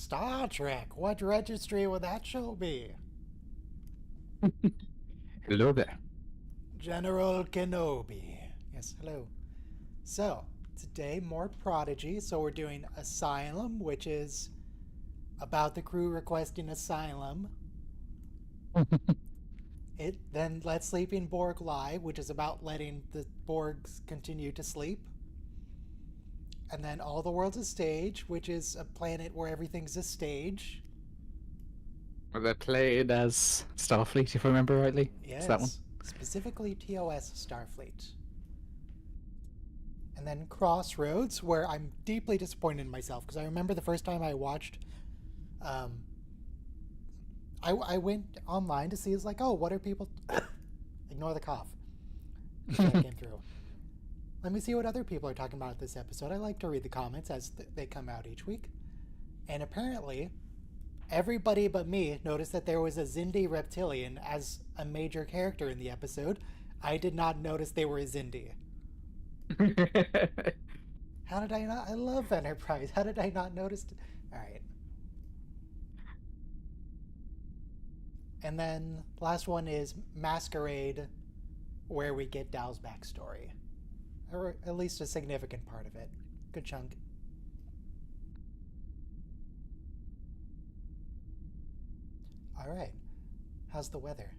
Star Trek. What registry would that show be? Hello there. General Kenobi. Yes, hello. So, today more Prodigy. So we're doing Asylum, which is about the crew requesting asylum. Then Let Sleeping Borg Lie, which is about letting the Borgs continue to sleep. And then All the World's a Stage, which is a planet where everything's a stage. Well, they're played as Starfleet, if I remember rightly. It's that one. Yes, specifically TOS Starfleet. And then Crossroads, where I'm deeply disappointed in myself because I remember the first time I watched. Um, I went online to see, it's like, oh, what are people. Ignore the cough. That came through. Let me see what other people are talking about this episode. I like to read the comments as they come out each week. And apparently, everybody but me noticed that there was a Xindi reptilian as a major character in the episode. I did not notice they were a Xindi. How did I not? I love Enterprise. How did I not notice? Alright. And then last one is Masquerade, where we get Dow's backstory. Or at least a significant part of it. Good chunk. Alright. How's the weather?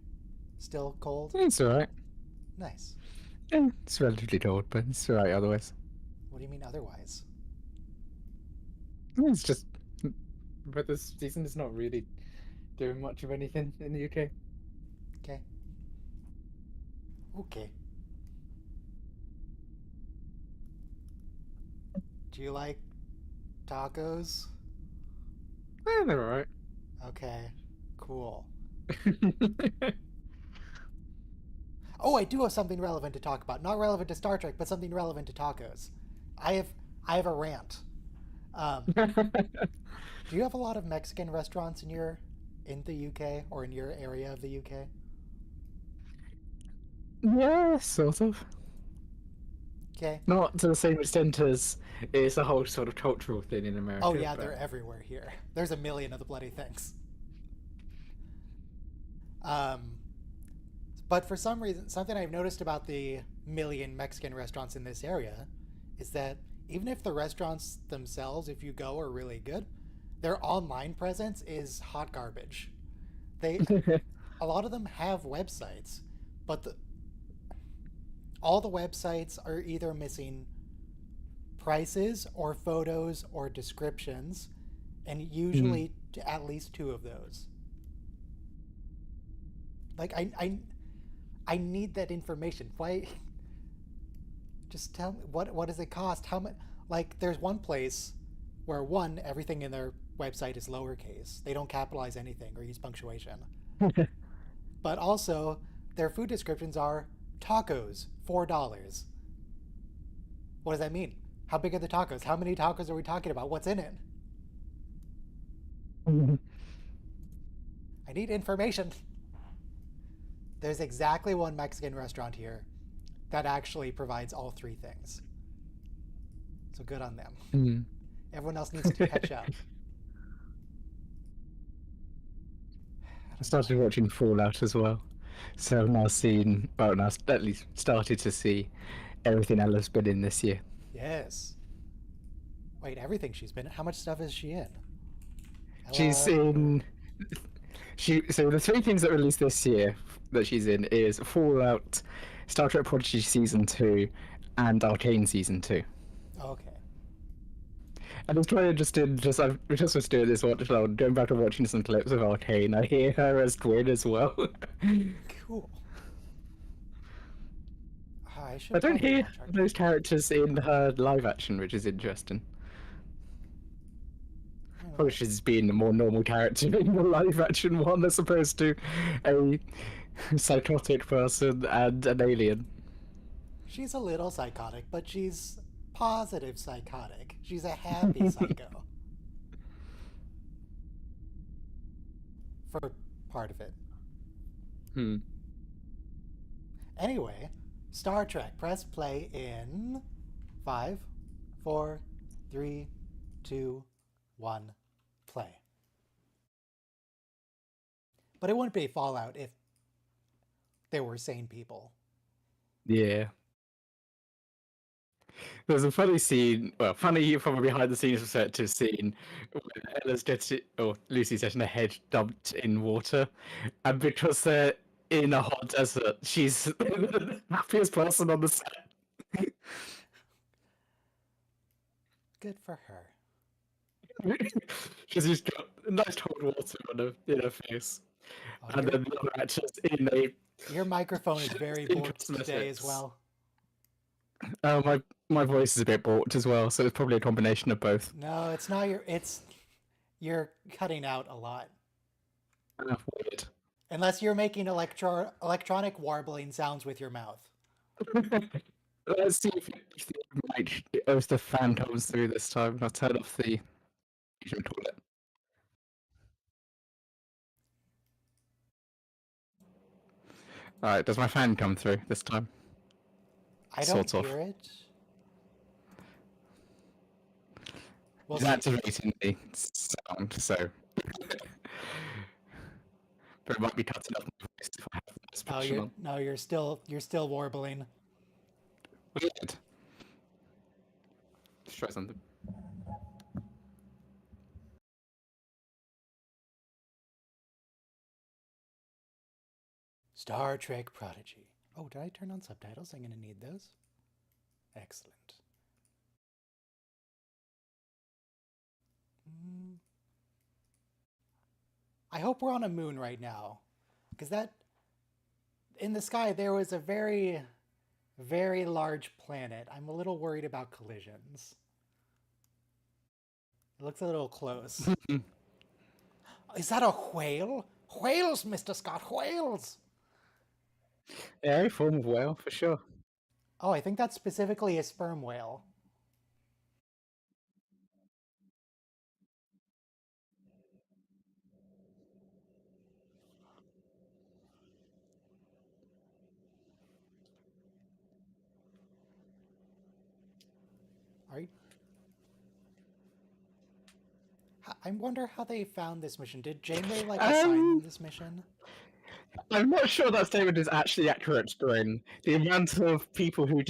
Still cold? It's alright. Nice. It's relatively cold, but it's alright otherwise. What do you mean otherwise? It's just. But this season is not really doing much of anything in the UK. Okay. Okay. Do you like tacos? They're alright. Okay. Cool. Oh, I do have something relevant to talk about. Not relevant to Star Trek, but something relevant to tacos. I have a rant. Do you have a lot of Mexican restaurants in the UK or in your area of the UK? Yeah, sort of. Okay. Not to the same extent as it's a whole sort of cultural thing in America. Oh yeah, but... they're everywhere here. There's a million of the bloody things. Um, but for some reason, something I've noticed about the million Mexican restaurants in this area is that even if the restaurants themselves, if you go, are really good, their online presence is hot garbage. They, a lot of them have websites, but all the websites are either missing prices or photos or descriptions, and usually at least two of those. Like I need that information. Why? Just tell me what does it cost? How much? Like there's one place where one everything in their website is lowercase. They don't capitalize anything or use punctuation. But also their food descriptions are tacos, $4. What does that mean? How big are the tacos? How many tacos are we talking about? What's in it? I need information. There's exactly one Mexican restaurant here that actually provides all three things. So good on them. Everyone else needs to catch up. I started watching Fallout as well, so I've now seen, well, now at least started to see everything Ella's been in this year. Yes. Wait, everything she's been. How much stuff is she in? She's in. So the three things that released this year that she's in is Fallout, Star Trek Prodigy Season 2, and Arcane Season 2. Okay. I was trying to I just was doing this watch alone, going back and watching some clips of Arcane. I hear her as Twin as well. Cool. I don't hear those characters in her live action, which is interesting. Probably she's being a more normal character in the live action one as opposed to a psychotic person and an alien. She's a little psychotic, but she's positive psychotic. She's a happy psycho. For part of it. Anyway, Star Trek. Press play in 5, 4, 3, 2, 1. play. But it wouldn't be Fallout if there were sane people. Yeah. There's a funny scene, well, funny from a behind the scenes perspective scene, where Ella's getting, or Lucy's getting her head dumped in water, and because they're in a hot desert, she's the happiest person on the set. Good for her. She's just got nice cold water on her, in her face. Oh, And then the other actress in a. your microphone is very in borked today as cosmetics. well. My voice is a bit balked as well, so it's probably a combination of both. No, it's not your. You're cutting out a lot. Weird. Unless you're making electronic warbling sounds with your mouth. Let's see if the fan comes through this time. I'll turn off the toilet. Alright, does my fan come through this time? I don't Sort of. hear it. We'll It's see. activating the sound, so. But it might be cutting off my voice if I have this Oh, you're still warbling. Weird. Let's try something. Star Trek Prodigy. Oh, did I turn on subtitles? I'm gonna need those. Excellent. I hope we're on a moon right now, because that in the sky there was a very, very large planet. I'm a little worried about collisions. It looks a little close. Is that a whale? Whales, Mr. Scott, whales! Yeah, a form of whale, for sure. Oh, I think that's specifically a sperm whale. I wonder how they found this mission. Did Janeway assign them this mission? I'm not sure that statement is actually accurate, Bryn. The amount of people who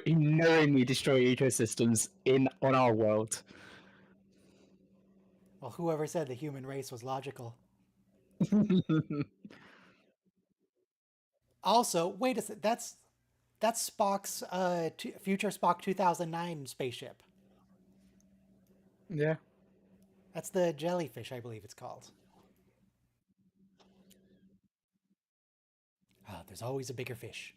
knowingly destroy ecosystems on our world. Well, whoever said the human race was logical. Also, wait a sec. That's Spock's future Spock 2009 spaceship. Yeah. That's the jellyfish, I believe it's called. Ah, there's always a bigger fish.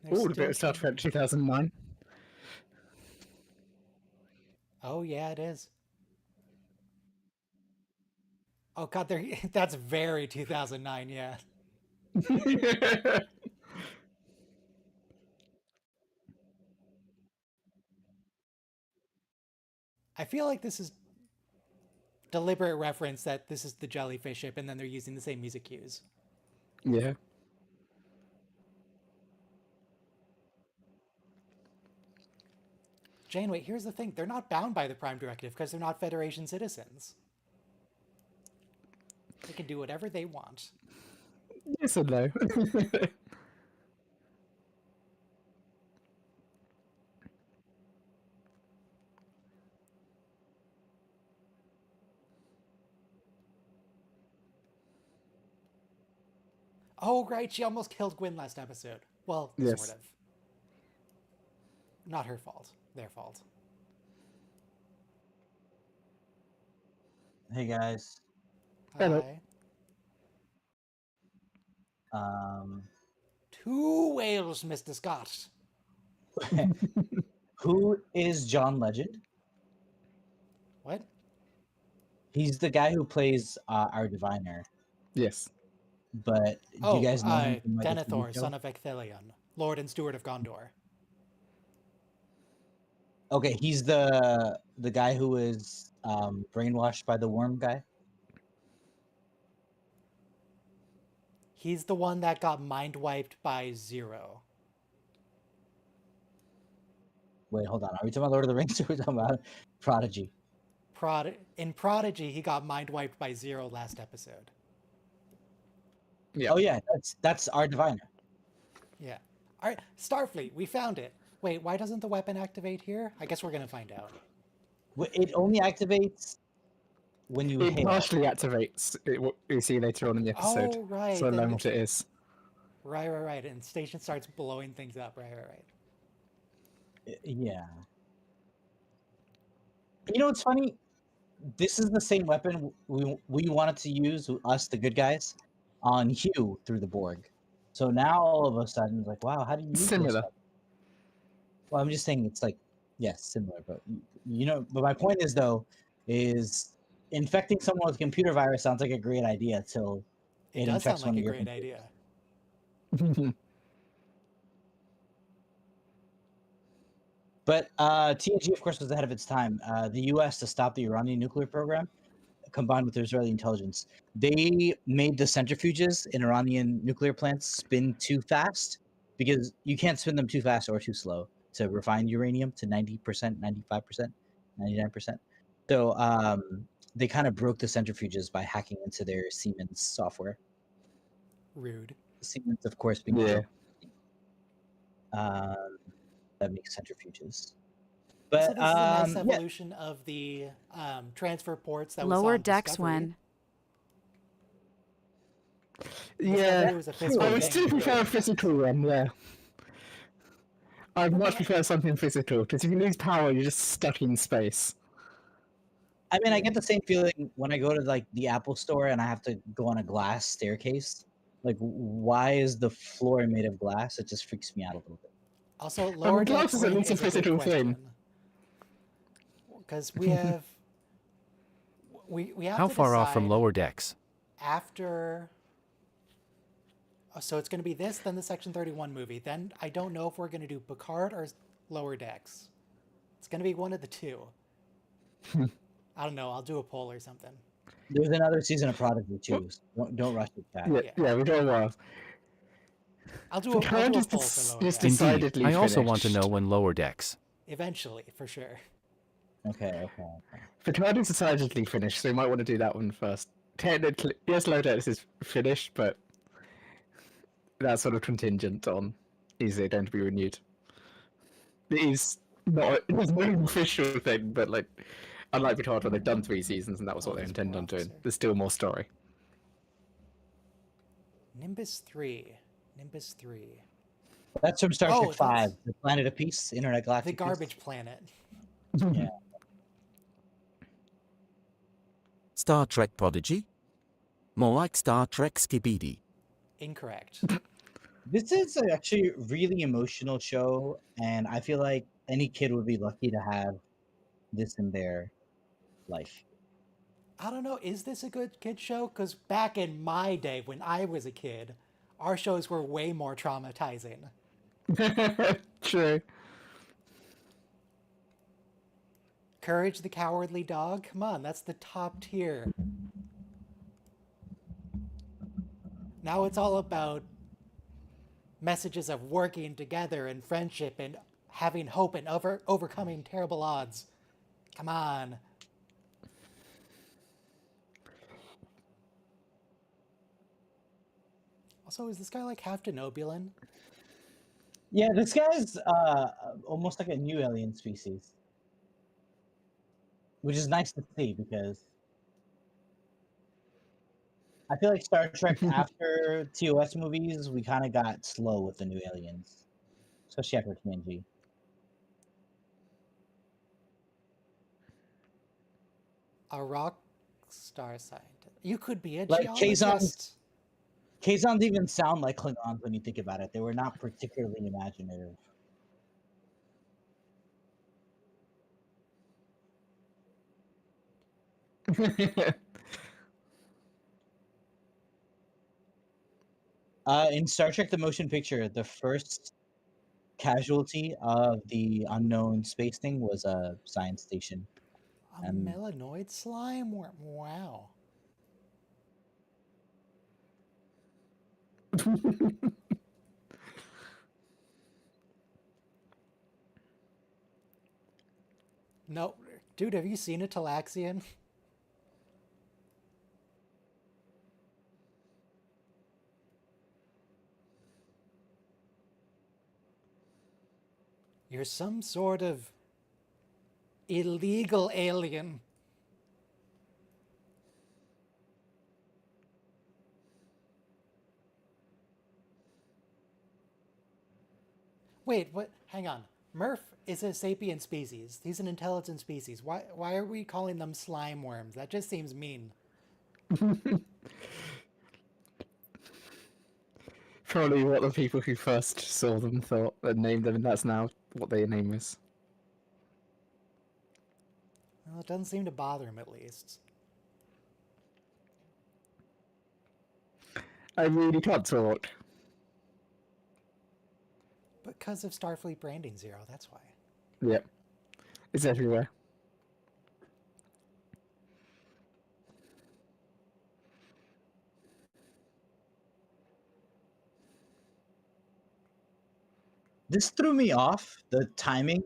Oh, the bit of Star Trek 2009. Oh yeah, it is. Oh god, that's very 2009. Yeah. I feel like this is deliberate reference that this is the jellyfish ship, and then they're using the same music cues. Yeah. Janeway, here's the thing: they're not bound by the Prime Directive because they're not Federation citizens. They can do whatever they want. Yes and no. Oh, right, she almost killed Gwyn last episode. Well, Yes. sort of. Not her fault. Their fault. Hey guys. Hello. Hi. 2 whales, Mr. Scott. Who is John Legend? What? He's the guy who plays our diviner. Yes. But do you guys know him from, like, a TV Denethor, show? son of Ecthelion, Lord and Steward of Gondor. Okay, he's the guy who was brainwashed by the worm guy. He's the one that got mind wiped by Zero. Wait, hold on. Are we talking about Lord of the Rings or are we talking about Prodigy? In Prodigy, he got mind wiped by Zero last episode. Yeah. Oh yeah, that's our diviner. Yeah. All right, Starfleet, we found it. Wait, why doesn't the weapon activate here? I guess we're gonna find out. It only activates when you It hail. partially activates what you see later on in the episode. Oh, right. So I then learn what it is. Right. And station starts blowing things up. Right. Yeah. You know what's funny? This is the same weapon we wanted to use, us the good guys, on Hugh through the Borg. So now all of a sudden it's like, wow, how do you use this Similar. weapon? Well, I'm just saying it's like, yes, similar, but but my point is though, is infecting someone with a computer virus sounds like a great idea till It does sound infects like one a of your great computers. idea. But TNG, of course, was ahead of its time. The U.S. to stop the Iranian nuclear program, combined with the Israeli intelligence, they made the centrifuges in Iranian nuclear plants spin too fast because you can't spin them too fast or too slow to refine uranium to 90%, 95%, 99%. So they kind of broke the centrifuges by hacking into their Siemens software. Rude. Siemens, of course, being Yeah. that makes centrifuges. So But this is a nice yeah. evolution of the transfer ports that we saw Lower in decks Discovery. when. Yeah. Discovery was a physical I would thing. still prefer a physical one, yeah. I'd much prefer something physical, because if you lose power, you're just stuck in space. I mean, I get the same feeling when I go to like the Apple store and I have to go on a glass staircase. Like, why is the floor made of glass? It just freaks me out a little bit. Also, lower glass decks is at when least a is a good physical thing. question. Because we have we have How to far off from decide lower decks? after. Oh, so it's going to be this, then the Section 31 movie. Then I don't know if we're going to do Picard or Lower Decks. It's going to be one of the two. I don't know. I'll do a poll or something. There's another season of Prodigy too. So don't rush it back. Yeah, we got a while. I'll do a Picard poll is for Lower is Decks. Indeed. decidedly I also want to finished. know when lower decks. Eventually, for sure. Okay. Picard is decidedly finished, so you might want to do that one first. Technically, yes, Low Decks is finished, but that's sort of contingent on is it going to be renewed. It is not. It is not an official thing, but like, unlike Picard, where they've done 3 seasons and that was what they this intend poor on doing. officer. There's still more story. Nimbus 3. That's from Star Oh, Trek V, that's- the Planet of Peace, Internet The Galactic. Peace. garbage planet. Yeah. Star Trek Prodigy? More like Star Trek Skibidi. Incorrect. This is actually a really emotional show, and I feel like any kid would be lucky to have this in their life. I don't know. Is this a good kid show? Because back in my day, when I was a kid, our shows were way more traumatizing. True. Courage the Cowardly Dog? Come on, that's the top tier. Now it's all about messages of working together and friendship and having hope and overcoming terrible odds. Come on. Also, is this guy like half Denobulan? Yeah, this guy's almost like a new alien species, which is nice to see because I feel like Star Trek after TOS movies, we kind of got slow with the new aliens, especially after TNG. A rock star scientist. You could be a Like geologist. Kazons even sound like Klingons when you think about it. They were not particularly imaginative. In Star Trek: The Motion Picture, the first casualty of the unknown space thing was a science station. A melanoid slime? Wow. No, dude, have you seen a Talaxian? You're some sort of illegal alien. Wait, what? Hang on. Murph is a sapient species. He's an intelligent species. Why are we calling them slime worms? That just seems mean. Probably what the people who first saw them thought and named them, and that's now what their name is. Well, it doesn't seem to bother him, at least. I really can't talk. Because of Starfleet Branding Zero, that's why. Yep. It's everywhere. This threw me off, the timing,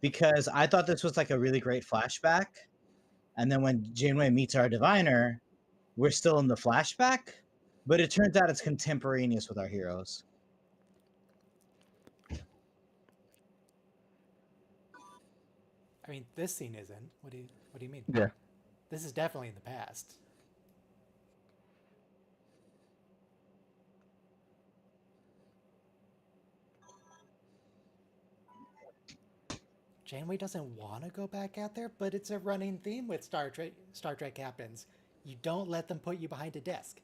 because I thought this was like a really great flashback. And then when Janeway meets our diviner, we're still in the flashback, but it turns out it's contemporaneous with our heroes. I mean, this scene isn't. What do you mean? Yeah. This is definitely in the past. Janeway doesn't want to go back out there, but it's a running theme with Star Trek captains. You don't let them put you behind a desk.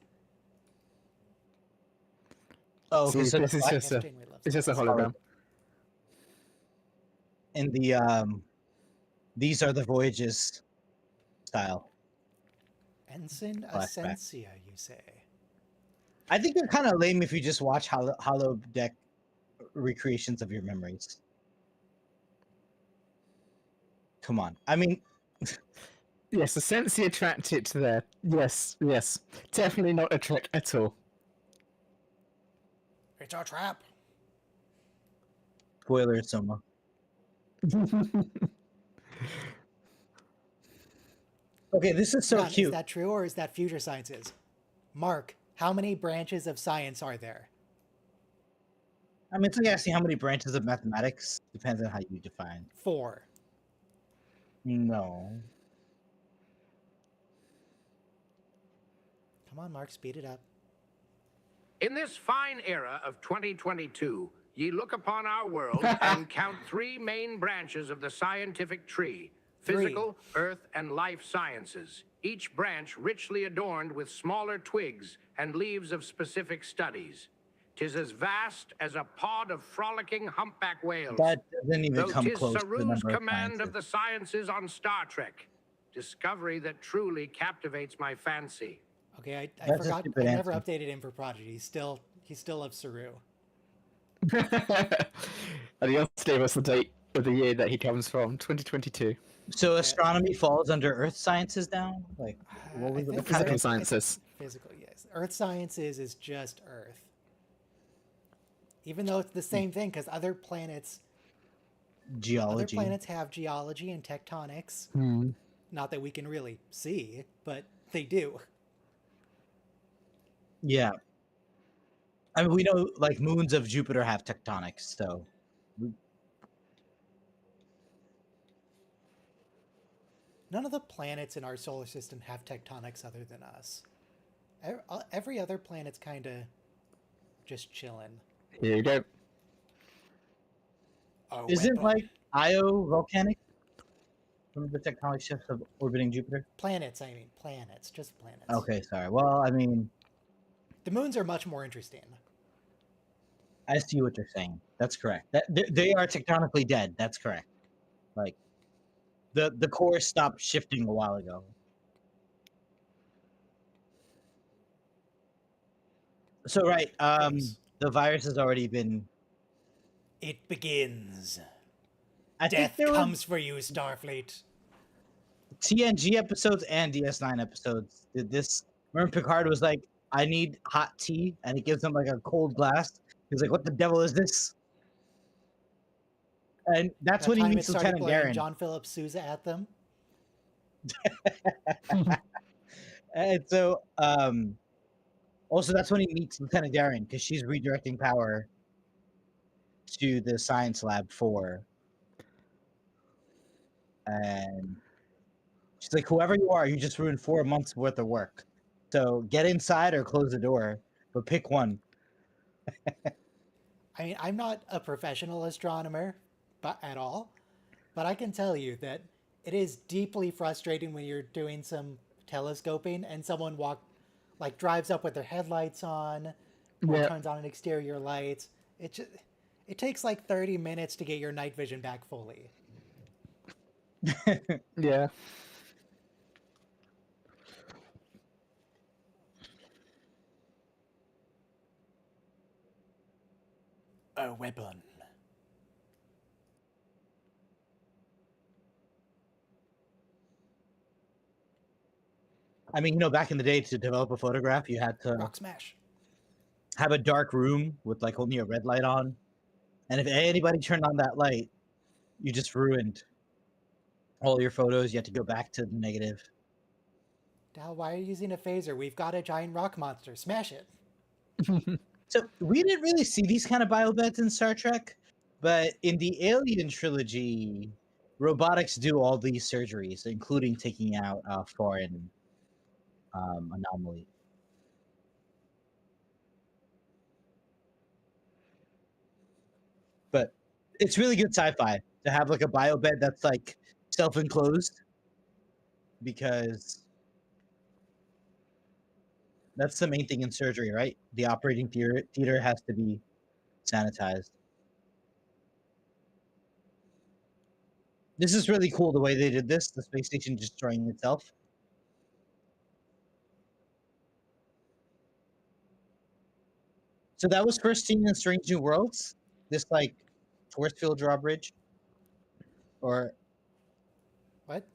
Oh, okay. See, So this is I just guess a, Janeway loves it's just a desks. hologram. in the these are the voyages style. Ensign Flashback. Ascensia, you say? I think they're kind of lame if you just watch holodeck recreations of your memories. Come on. I mean, Yes, the Sensi attracted to there. Yes, yes. Definitely not a trick at all. It's a trap. spoilers, Soma. Okay, this is so Ron, cute. is that true or is that future sciences? Mark, how many branches of science are there? I mean, it's like asking how many branches of mathematics. Depends on how you define. 4. No. Come on, Mark, speed it up. In this fine era of 2022, ye look upon our world and count 3 main branches of the scientific tree: physical, earth, and life sciences, each branch richly adorned with smaller twigs and leaves of specific studies. 'Tis as vast as a pod of frolicking humpback whales. That doesn't even Though come 'tis close to the Saru's number of command sciences. of the sciences on Star Trek, discovery that truly captivates my fancy. Okay, I That's a forgot. I stupid never answer. updated him for Prodigy. He still loves Saru. And he also gave us the date of the year that he comes from, 2022. So astronomy falls under Earth sciences now? Like, what was I the think Physical Earth- sciences. Physical, yes. Earth sciences is just Earth. Even though it's the same thing, because other planets geology? have geology and tectonics. Hmm. Not that we can really see, but they do. Yeah. I mean, we know like moons of Jupiter have tectonics, so None of the planets in our solar system have tectonics other than us. Every other planet's kind of just chilling. Here you go. Oh, isn't like Io volcanic from the tectonic shifts of orbiting Jupiter? planets? I mean, planets, just planets. Okay, sorry. Well, I mean, The moons are much more interesting. I see what you're saying. That's correct. That they are tectonically dead. That's correct. Like the core stopped shifting a while ago. So right, Yes. the virus has already been. It begins. I think Death there were comes for you, Starfleet. TNG episodes and DS9 episodes. Did this? Remember Picard was like, I need hot tea, and he gives him like a cold glass. He's like, what the devil is this? And that's That when he time it meets started Lieutenant playing Darren. John Philip Sousa at them. And so, also that's when he meets Lieutenant Darren because she's redirecting power to the science lab 4. And she's like, whoever you are, you just ruined 4 months worth of work. So get inside or close the door, but pick one. I mean, I'm not a professional astronomer, but at all, but I can tell you that it is deeply frustrating when you're doing some telescoping and someone drives up with their headlights on or Yeah. turns on an exterior light. It takes like 30 minutes to get your night vision back fully. Yeah. A weapon. I mean, back in the day, to develop a photograph, you had to Rock smash. have a dark room with like only a red light on. And if anybody turned on that light, you just ruined all your photos. You had to go back to the negative. Dal, why are you using a phaser? We've got a giant rock monster. Smash it. So we didn't really see these kind of biobeds in Star Trek, but in the Alien trilogy, robotics do all these surgeries, including taking out a foreign anomaly. But it's really good sci-fi to have like a biobed that's like self-enclosed, because that's the main thing in surgery, right? The operating theater has to be sanitized. This is really cool the way they did this, the space station destroying itself. So that was first seen in Strange New Worlds, this like force field drawbridge. Or What?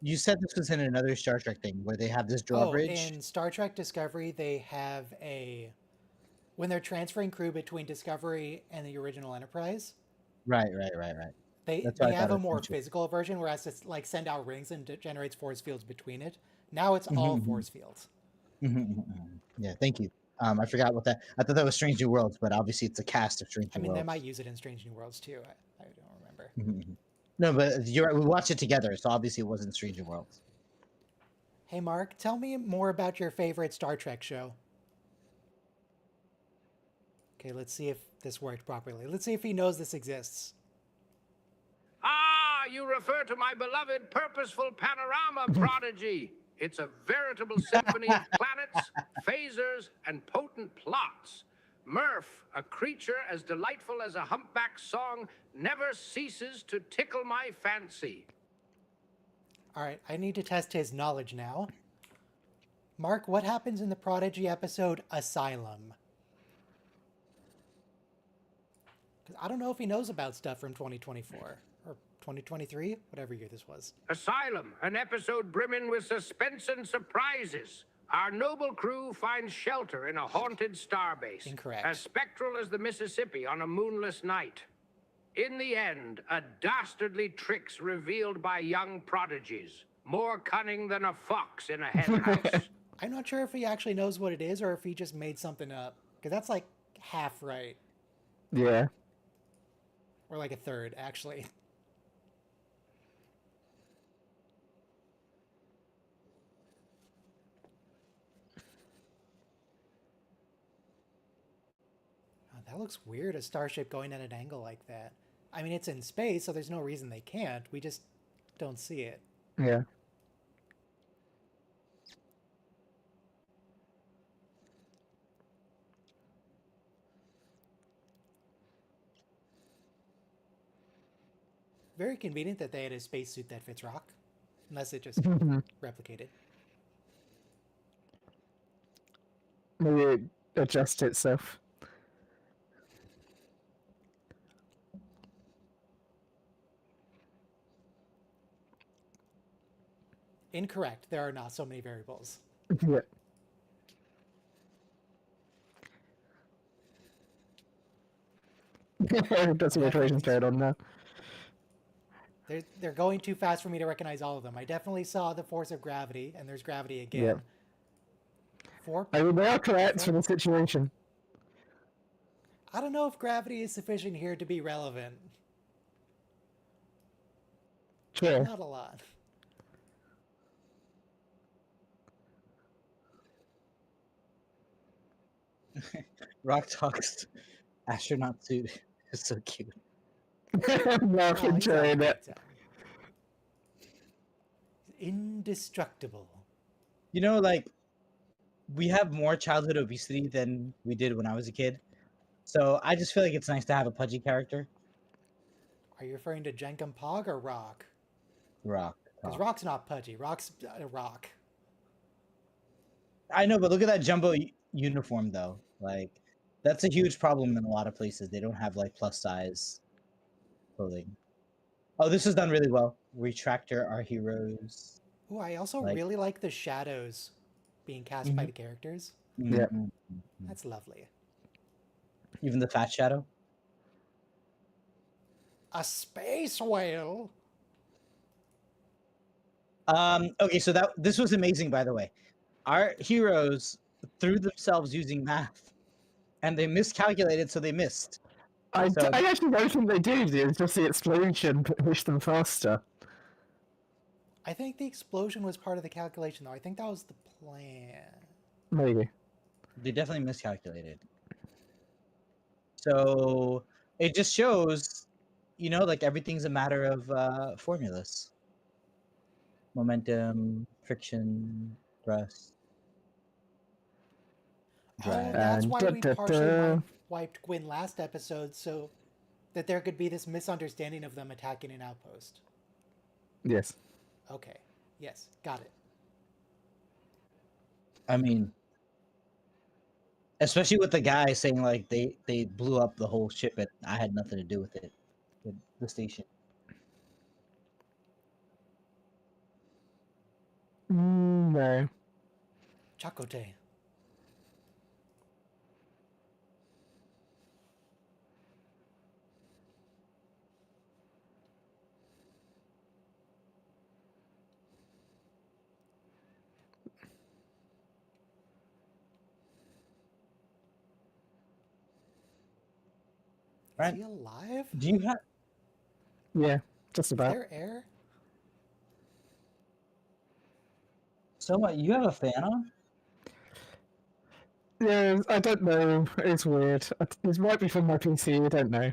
you said this was in another Star Trek thing where they have this drawbridge. In Star Trek Discovery, they have when they're transferring crew between Discovery and the original Enterprise, Right. they That's what I have thought a it more was. physical version where it has to like send out rings and it generates force fields between it. Now it's all Mhm. force fields. Yeah, thank you. I forgot what that. I thought that was Strange New Worlds, but obviously it's a cast of Strange I New mean, they Worlds. might use it in Strange New Worlds too. I don't remember. No, but you're right. We watched it together, so obviously it wasn't Strange New Worlds. Hey, Mark, tell me more about your favorite Star Trek show. Okay, let's see if this worked properly. Let's see if he knows this exists. Ah, you refer to my beloved purposeful panorama, Prodigy. It's a veritable symphony of planets, phasers, and potent plots. Murph, a creature as delightful as a humpback's song, never ceases to tickle my fancy. All right, I need to test his knowledge now. Mark, what happens in the Prodigy episode Asylum? Because I don't know if he knows about stuff from 2024 or 2023, whatever year this was. Asylum, an episode brimming with suspense and surprises. Our noble crew finds shelter in a haunted starbase. Incorrect. As spectral as the Mississippi on a moonless night. In the end, a dastardly trick's revealed by young prodigies. More cunning than a fox in a henhouse. I'm not sure if he actually knows what it is or if he just made something up. Because that's like half right. Yeah. Or like a third, actually. Oh, that looks weird, a starship going at an angle like that. I mean, it's in space, so there's no reason they can't. We just don't see it. Yeah. Very convenient that they had a spacesuit that fits rock. Unless it just replicated. Maybe it adjusts itself. Incorrect. There are not so many variables. Yeah. Got some iterations going on now. They're going too fast for me to recognize all of them. I definitely saw the force of gravity, and there's gravity again. Yep. Four. I mean, they are correct for the situation. I don't know if gravity is sufficient here to be relevant. Sure. Not a lot. Rock Talk's astronaut suit is so cute. I'm He's enjoying it. Indestructible. You know, like, we have more childhood obesity than we did when I was a kid. So I just feel like it's nice to have a pudgy character. Are you referring to Jenkum Pog or Rock? Rock. Because Rock's not pudgy. Rock's a rock. I know, but look at that jumbo uniform, though. Like, that's a huge problem in a lot of places. They don't have, like, plus-size clothing. Oh, this is done really well. Retractor, our heroes. Ooh, I also Like- really like the shadows being cast by the characters. Yeah. That's lovely. Even the fat shadow. A space whale. Okay, so this was amazing, by the way. Our heroes threw themselves using math, and they miscalculated, so they missed. I So- actually don't think they did. It was just the explosion pushed them faster. I think the explosion was part of the calculation, though. I think that was the plan. Maybe. They definitely miscalculated. So it just shows, you know, like everything's a matter of formulas. Momentum, friction, thrust. Oh, Drag. that's And why we da-da-da. partially wiped Gwyn last episode, so that there could be this misunderstanding of them attacking an outpost. Yes. Okay. Yes, got it. I mean, especially with the guy saying like they blew up the whole ship and I had nothing to do with it, with the station. No. Chakote. Right. Is he alive? Do you have Yeah, just Is about. there air? so much? You have a fan on? Yeah, I don't know. It's weird. It might be from my PC. I don't know.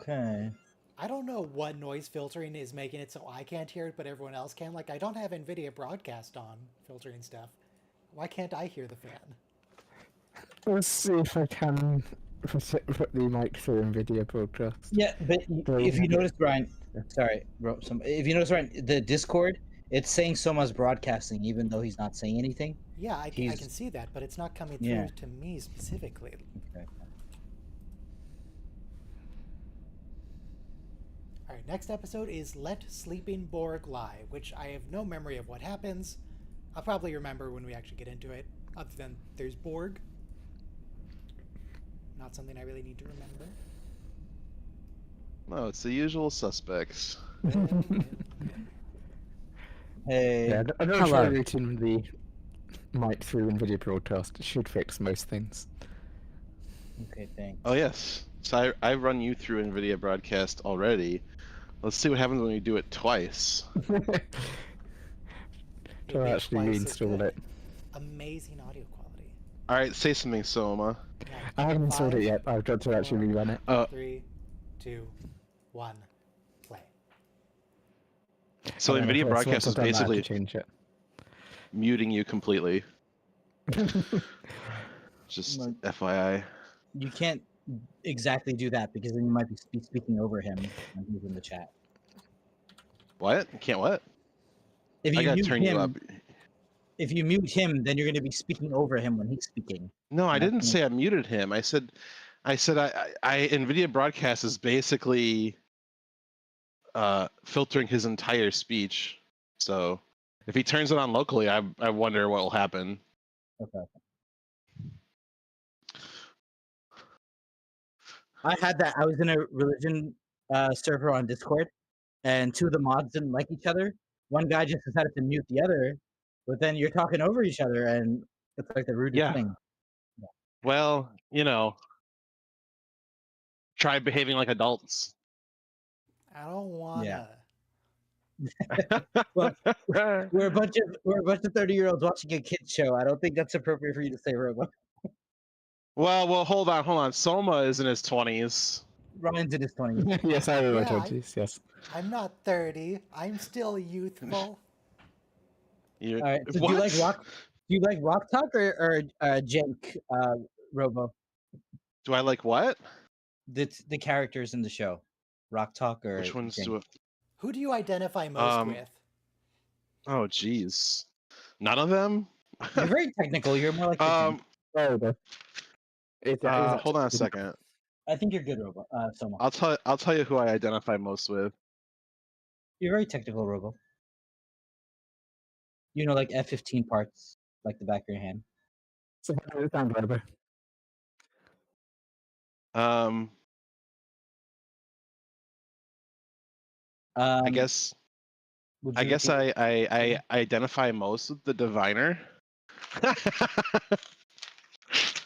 Okay. I don't know what noise filtering is making it so I can't hear it, but everyone else can. Like, I don't have NVIDIA Broadcast on filtering stuff. Why can't I hear the fan? Let's see if I can put the mic through NVIDIA broadcast. Yeah, but if you notice, Brian, sorry, if you notice, Brian, the Discord, it's saying Soma's broadcasting, even though he's not saying anything. Yeah, I can He's- see that, but it's not coming through Yeah. to me specifically. Okay. All right, next episode is Let Sleeping Borg Lie, which I have no memory of what happens. I'll probably remember when we actually get into it, other than there's Borg. Not something I really need to remember. No, it's the usual suspects. Hey, Yeah, I'm not Hello. try routing the mic through NVIDIA broadcast. It should fix most things. okay, thanks. Oh yes, so I run you through NVIDIA Broadcast already. Let's see what happens when we do it twice. It To makes actually twice as reinstall good. it. Amazing audio quality. All right, say something, Soma. Yeah, I haven't installed it 5, yet. I've got to actually rerun it. 3, 2, 1, play. So I don't know, NVIDIA once Broadcast I've is done that, I have to basically change it. muting you completely. Just Like- FYI. You can't exactly do that because then you might be speaking over him when he's in the chat. What? You can't what? If I you gotta mute turn him, you up. if you mute him, then you're going to be speaking over him when he's speaking. No, I Not didn't me. say I muted him. I said NVIDIA Broadcast is basically filtering his entire speech. So if he turns it on locally, I wonder what will happen. Okay. I had that. I was in a religion server on Discord, and two of the mods didn't like each other. One guy just decided to mute the other, but then you're talking over each other, and it's like the rudest Yeah. thing. Well, try behaving like adults. I don't wanna. Well, we're a bunch of 30-year-olds watching a kids show. I don't think that's appropriate for you to say, Robo. Well, hold on. Soma is in his 20s. Ryan's in his 20s. Yes, I am in my Yeah, 20s. Yes. I'm not 30. I'm still youthful. You, All right. So what? do you like rock talk or jank, Robo? Do I like what? The characters in the show, rock talk or Which ones jank? do? Who do you identify most with? Oh, geez, none of them. You're very technical. You're more like the jank. Oh, okay. Hold on a second. I think you're good, Robo. Soma. I'll tell you who I identify most with. You're very technical, Robo. You know, like F-15 parts, like the back of your hand. So how does it sound, Robo? I guess would I you guess be- I identify most with the diviner.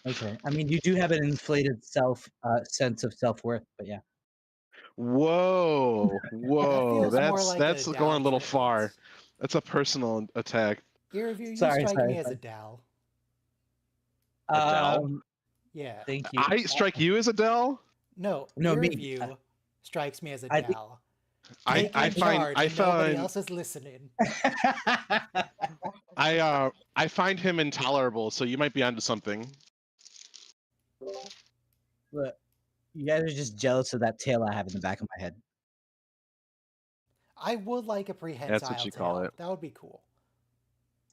Okay. I mean, you do have an inflated sense of self-worth, but yeah. Whoa, feels more like a that's going a little downgrade. far. That's a personal attack. Gear Review, you Sorry, strike sorry, me as a sorry. Dal. Adele? Yeah. Thank you. I strike you as Adele. No, No, Gear me. Review strikes me as a I think- Dal. I Take I in find charge I and nobody find else is listening. I find him intolerable. So you might be onto something. But you guys are just jealous of that tail I have in the back of my head. I would like a prehensile That's what you call tail. it. That would be cool.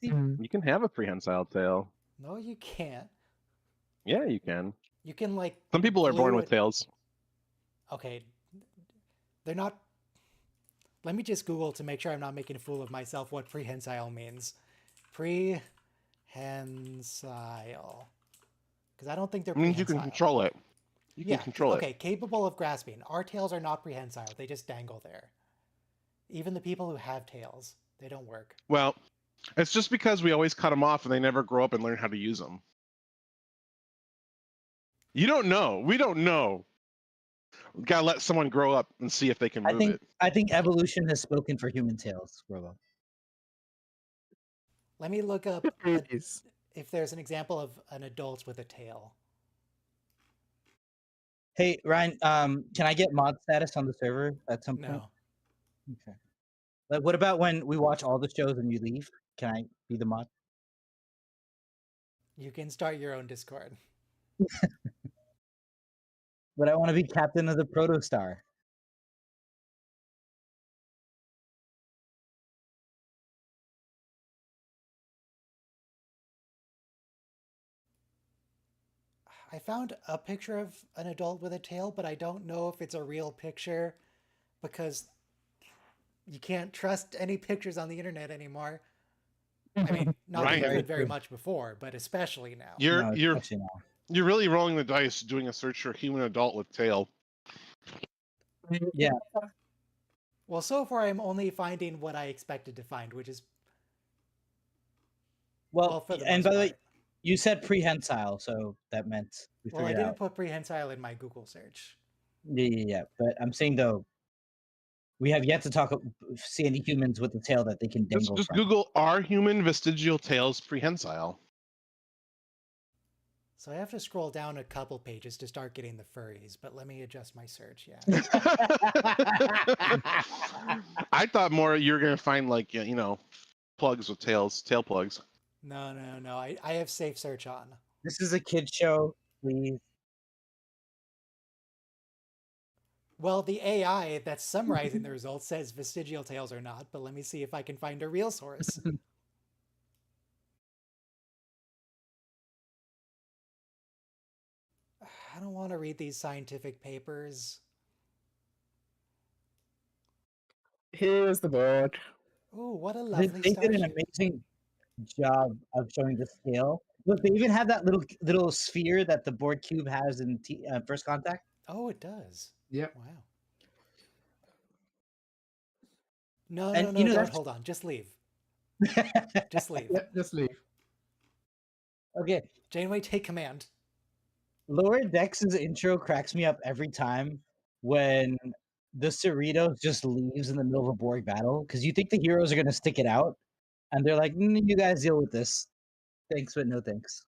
You can have a prehensile tail. No, you can't. Yeah, you can. You can like. Some people are born glue with it- tails. Okay, they're not. Let me just Google to make sure I'm not making a fool of myself what prehensile means. Prehensile. Because I don't think they're It means you prehensile. can control it. You Yeah, can control okay, it. capable of grasping. Our tails are not prehensile. They just dangle there. Even the people who have tails, they don't work. Well, it's just because we always cut them off and they never grow up and learn how to use them. You don't know. We don't know. We gotta let someone grow up and see if they can move it. I think evolution has spoken for human tails, Robo. Let me look up Please. if there's an example of an adult with a tail. Hey Ryan, can I get mod status on the server at some point? No. Okay. Like, what about when we watch all the shows and you leave? Can I be the mod? You can start your own Discord. But I want to be captain of the Protostar. I found a picture of an adult with a tail, but I don't know if it's a real picture because you can't trust any pictures on the internet anymore. I mean, not that you Right. could very much before, but especially now. You're No, you're especially now. you're really rolling the dice doing a search for a human adult with tail. Yeah. Well, so far I'm only finding what I expected to find, which is Well, for the and most by the way, part. you said prehensile, so that meant we Well, I figured didn't out. put prehensile in my Google search. Yeah. But I'm saying though, we have yet to see any humans with a tail that they can dangle Just from. Google "Are human vestigial tails prehensile?" So I have to scroll down a couple pages to start getting the furries, but let me adjust my search. Yeah. I thought more you were gonna find like plugs with tails, tail plugs. No. I have safe search on. This is a kid show, please. Well, the AI that's summarizing the results says vestigial tails are not, but let me see if I can find a real source. I don't want to read these scientific papers. Here's the board. Ooh, what a They, lovely they did an starship. amazing job of showing the scale. Look, they even have that little sphere that the Borg cube has in First Contact. Oh, it does. Yep. Wow. No, And, no, no, you know, don't that's- hold on. Just leave. Just leave. Yep, just leave. Okay. Janeway, take command. Lower Dex's intro cracks me up every time when the Cerritos just leaves in the middle of a Borg battle because you think the heroes are going to stick it out, and they're like, "You guys deal with this. Thanks, but no thanks."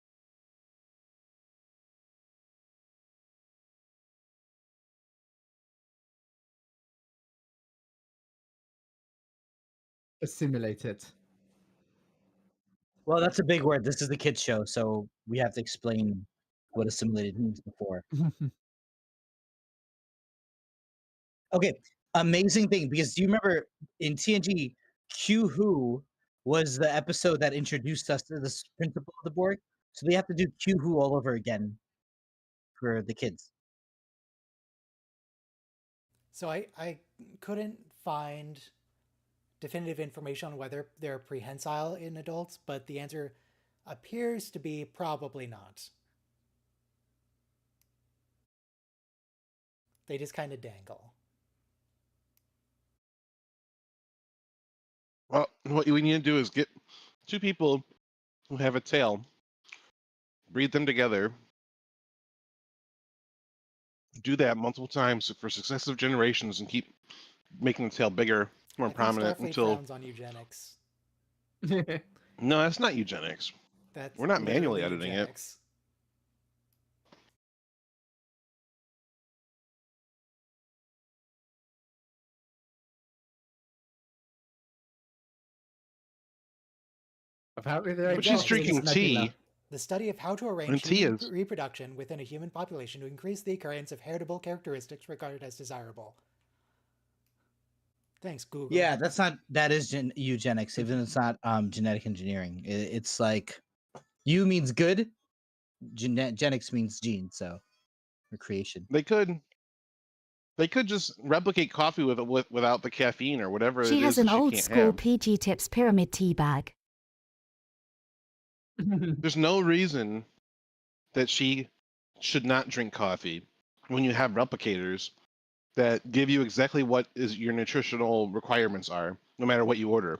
Assimilate it. Well, that's a big word. This is the kids' show, so we have to explain what assimilated means before. Okay, amazing thing because do you remember in TNG, Q Who was the episode that introduced us to this principle of the Borg? So they have to do Q Who all over again for the kids. So I couldn't find definitive information on whether they're prehensile in adults, but the answer appears to be probably not. They just kind of dangle. Well, what we need to do is get two people who have a tail, breed them together, do that multiple times for successive generations, and keep making the tail bigger, more I think prominent Starfleet until. frowns on eugenics. No, that's not eugenics. That's We're not manually literally editing it. eugenics. Apparently they're But she's drinking tea. The study of how to arrange And tea human is- reproduction within a human population to increase the occurrence of heritable characteristics regarded as desirable. Thanks, Google. Yeah, that is eugenics, even if it's not genetic engineering. It's like U means good, genetics means gene, so or creation. They could just replicate coffee without the caffeine or whatever She it has is an that she old can't school have. PG Tips pyramid tea bag. There's no reason that she should not drink coffee when you have replicators that give you exactly what is your nutritional requirements are, no matter what you order.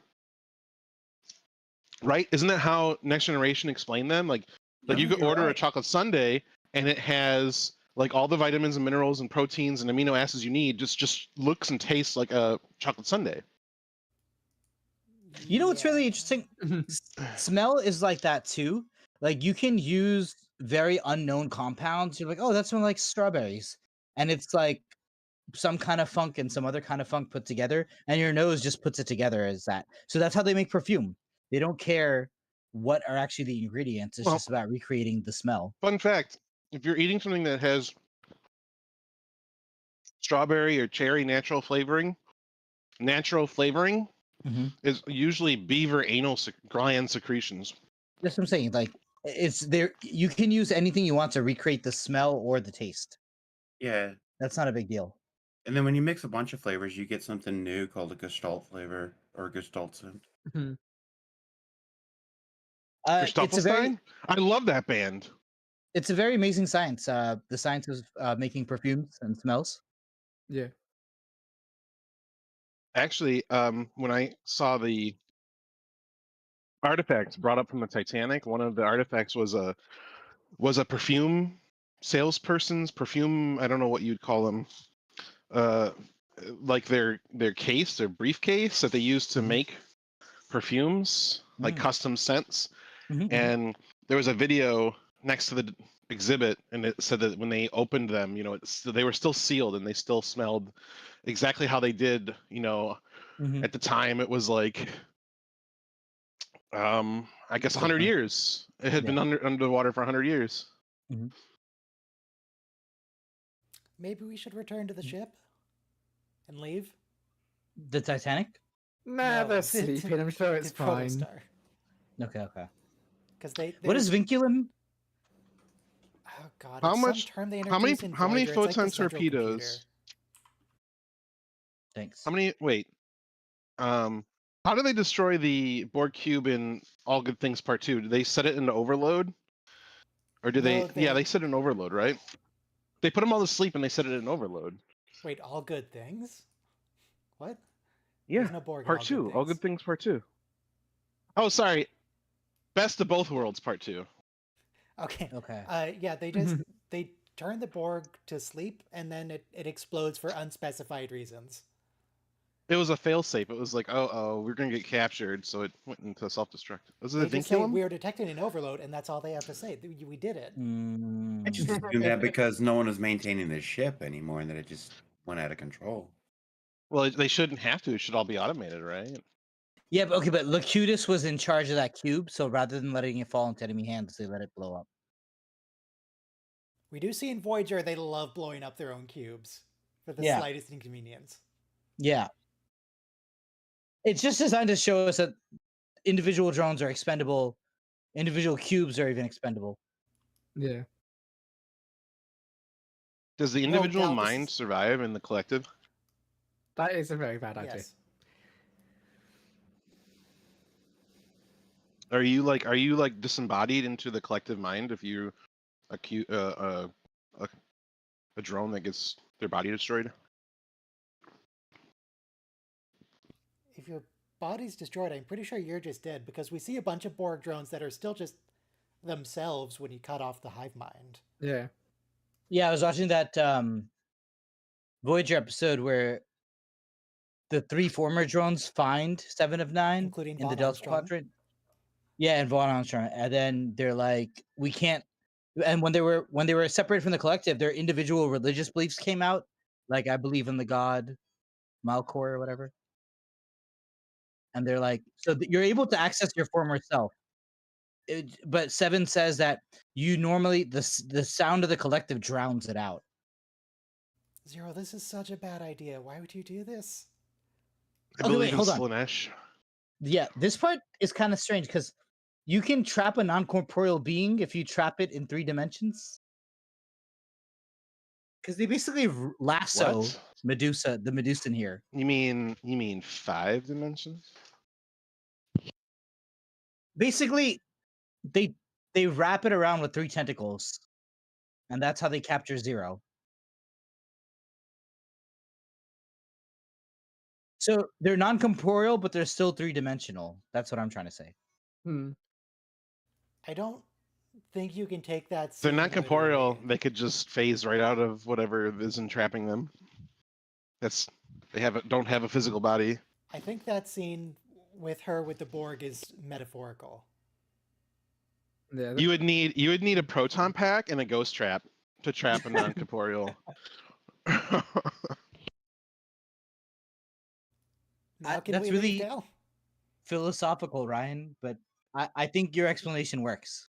Right? Isn't that how Next Generation explained them? Like you could order a chocolate sundae and it has like all the vitamins and minerals and proteins and amino acids you need. Just looks and tastes like a chocolate sundae. You know what's really interesting? Smell is like that too. Like you can use very unknown compounds. You're like, oh, that smells like strawberries, and it's like some kind of funk and some other kind of funk put together, and your nose just puts it together as that. So that's how they make perfume. They don't care what are actually the ingredients. It's Well- just about recreating the smell. Fun fact, if you're eating something that has strawberry or cherry natural flavoring Mhm. is usually beaver anal gland secretions. That's what I'm saying. Like it's there. You can use anything you want to recreate the smell or the taste. Yeah. That's not a big deal. And then when you mix a bunch of flavors, you get something new called a Gestalt flavor or Gestalt scent. It's a very Stuffelstein? I love that band. it's a very amazing science. The science of making perfumes and smells. Yeah. Actually, when I saw the artifacts brought up from the Titanic, one of the artifacts was a perfume salesperson's perfume. I don't know what you'd call them. Like their case, their briefcase that they use to make perfumes, like custom scents. And there was a video next to the exhibit, and it said that when they opened them, you know, they were still sealed and they still smelled exactly how they did, you know, at the time. It was like I guess 100 years. It had been underwater for 100 years. Maybe we should return to the ship and leave. The Titanic? Nah, No, they're sleeping. I'm sure it's the fine. Protostar. Okay. Because they. What is vinculum? Oh god! How it's much- Some term they how many introduced in how many Voyager. It's like the photon central computer. torpedoes? Thanks. How many? Wait. How do they destroy the Borg cube in All Good Things Part 2? Do they set it into overload, or do No, they? Yeah, they set it in overload, right? They put them all to sleep and they set it in overload. Wait, all good things? What? Yeah. There's no Borg in Part All Good 2. All Things. Good Things Part 2. Oh, sorry. Best of Both Worlds Part 2. Okay. Okay. Yeah, they turn the Borg to sleep and then it explodes for unspecified reasons. It was a failsafe. It was like, we're gonna get captured, so it went into self-destruct. Was it a They just say vinculum? we're detecting an overload, and that's all they have to say. We did it. I just assumed that because no one was maintaining the ship anymore, and that it just went out of control. Well, they shouldn't have to. It should all be automated, right? Yeah, but okay, but Locutus was in charge of that cube, so rather than letting it fall into enemy hands, they let it blow up. We do see in Voyager they love blowing up their own cubes for the slightest inconvenience. Yeah. It's just designed to show us that individual drones are expendable, individual cubes are even expendable. Yeah. Does the individual mind survive in the collective? That is a very bad idea. Yes. Are you like disembodied into the collective mind if you a drone that gets their body destroyed? If your body's destroyed, I'm pretty sure you're just dead because we see a bunch of Borg drones that are still just themselves when you cut off the hive mind. Yeah. Yeah, I was watching that Voyager episode where the 3 former drones find 7 of 9 Including in the Vaughn Delta Armstrong. Quadrant. Yeah, and Vaughn Armstrong. And then they're like, we can't. And when they were separated from the collective, their individual religious beliefs came out. Like, I believe in the god Malcor or whatever. And they're like, so you're able to access your former self. But 7 says that you normally the sound of the collective drowns it out. Zero, this is such a bad idea. Why would you do this? I Okay, believe wait, in hold on. Slanesh. Yeah, this part is kind of strange because you can trap a non-corporeal being if you trap it in 3 dimensions. Because they basically lasso What? Medusa, the Medusan here. You mean 5 dimensions? Basically, they wrap it around with 3 tentacles, and that's how they capture Zero. So they're non-corporeal, but they're still 3-dimensional. That's what I'm trying to say. I don't think you can take that. They're scene not corporeal. literally. They could just phase right out of whatever is entrapping them. Don't have a physical body. I think that scene with her with the Borg is metaphorical. Yeah. You would need a proton pack and a ghost trap to trap a non-corporeal. Now can That's we really leave Dale? philosophical, Ryan, but I think your explanation works.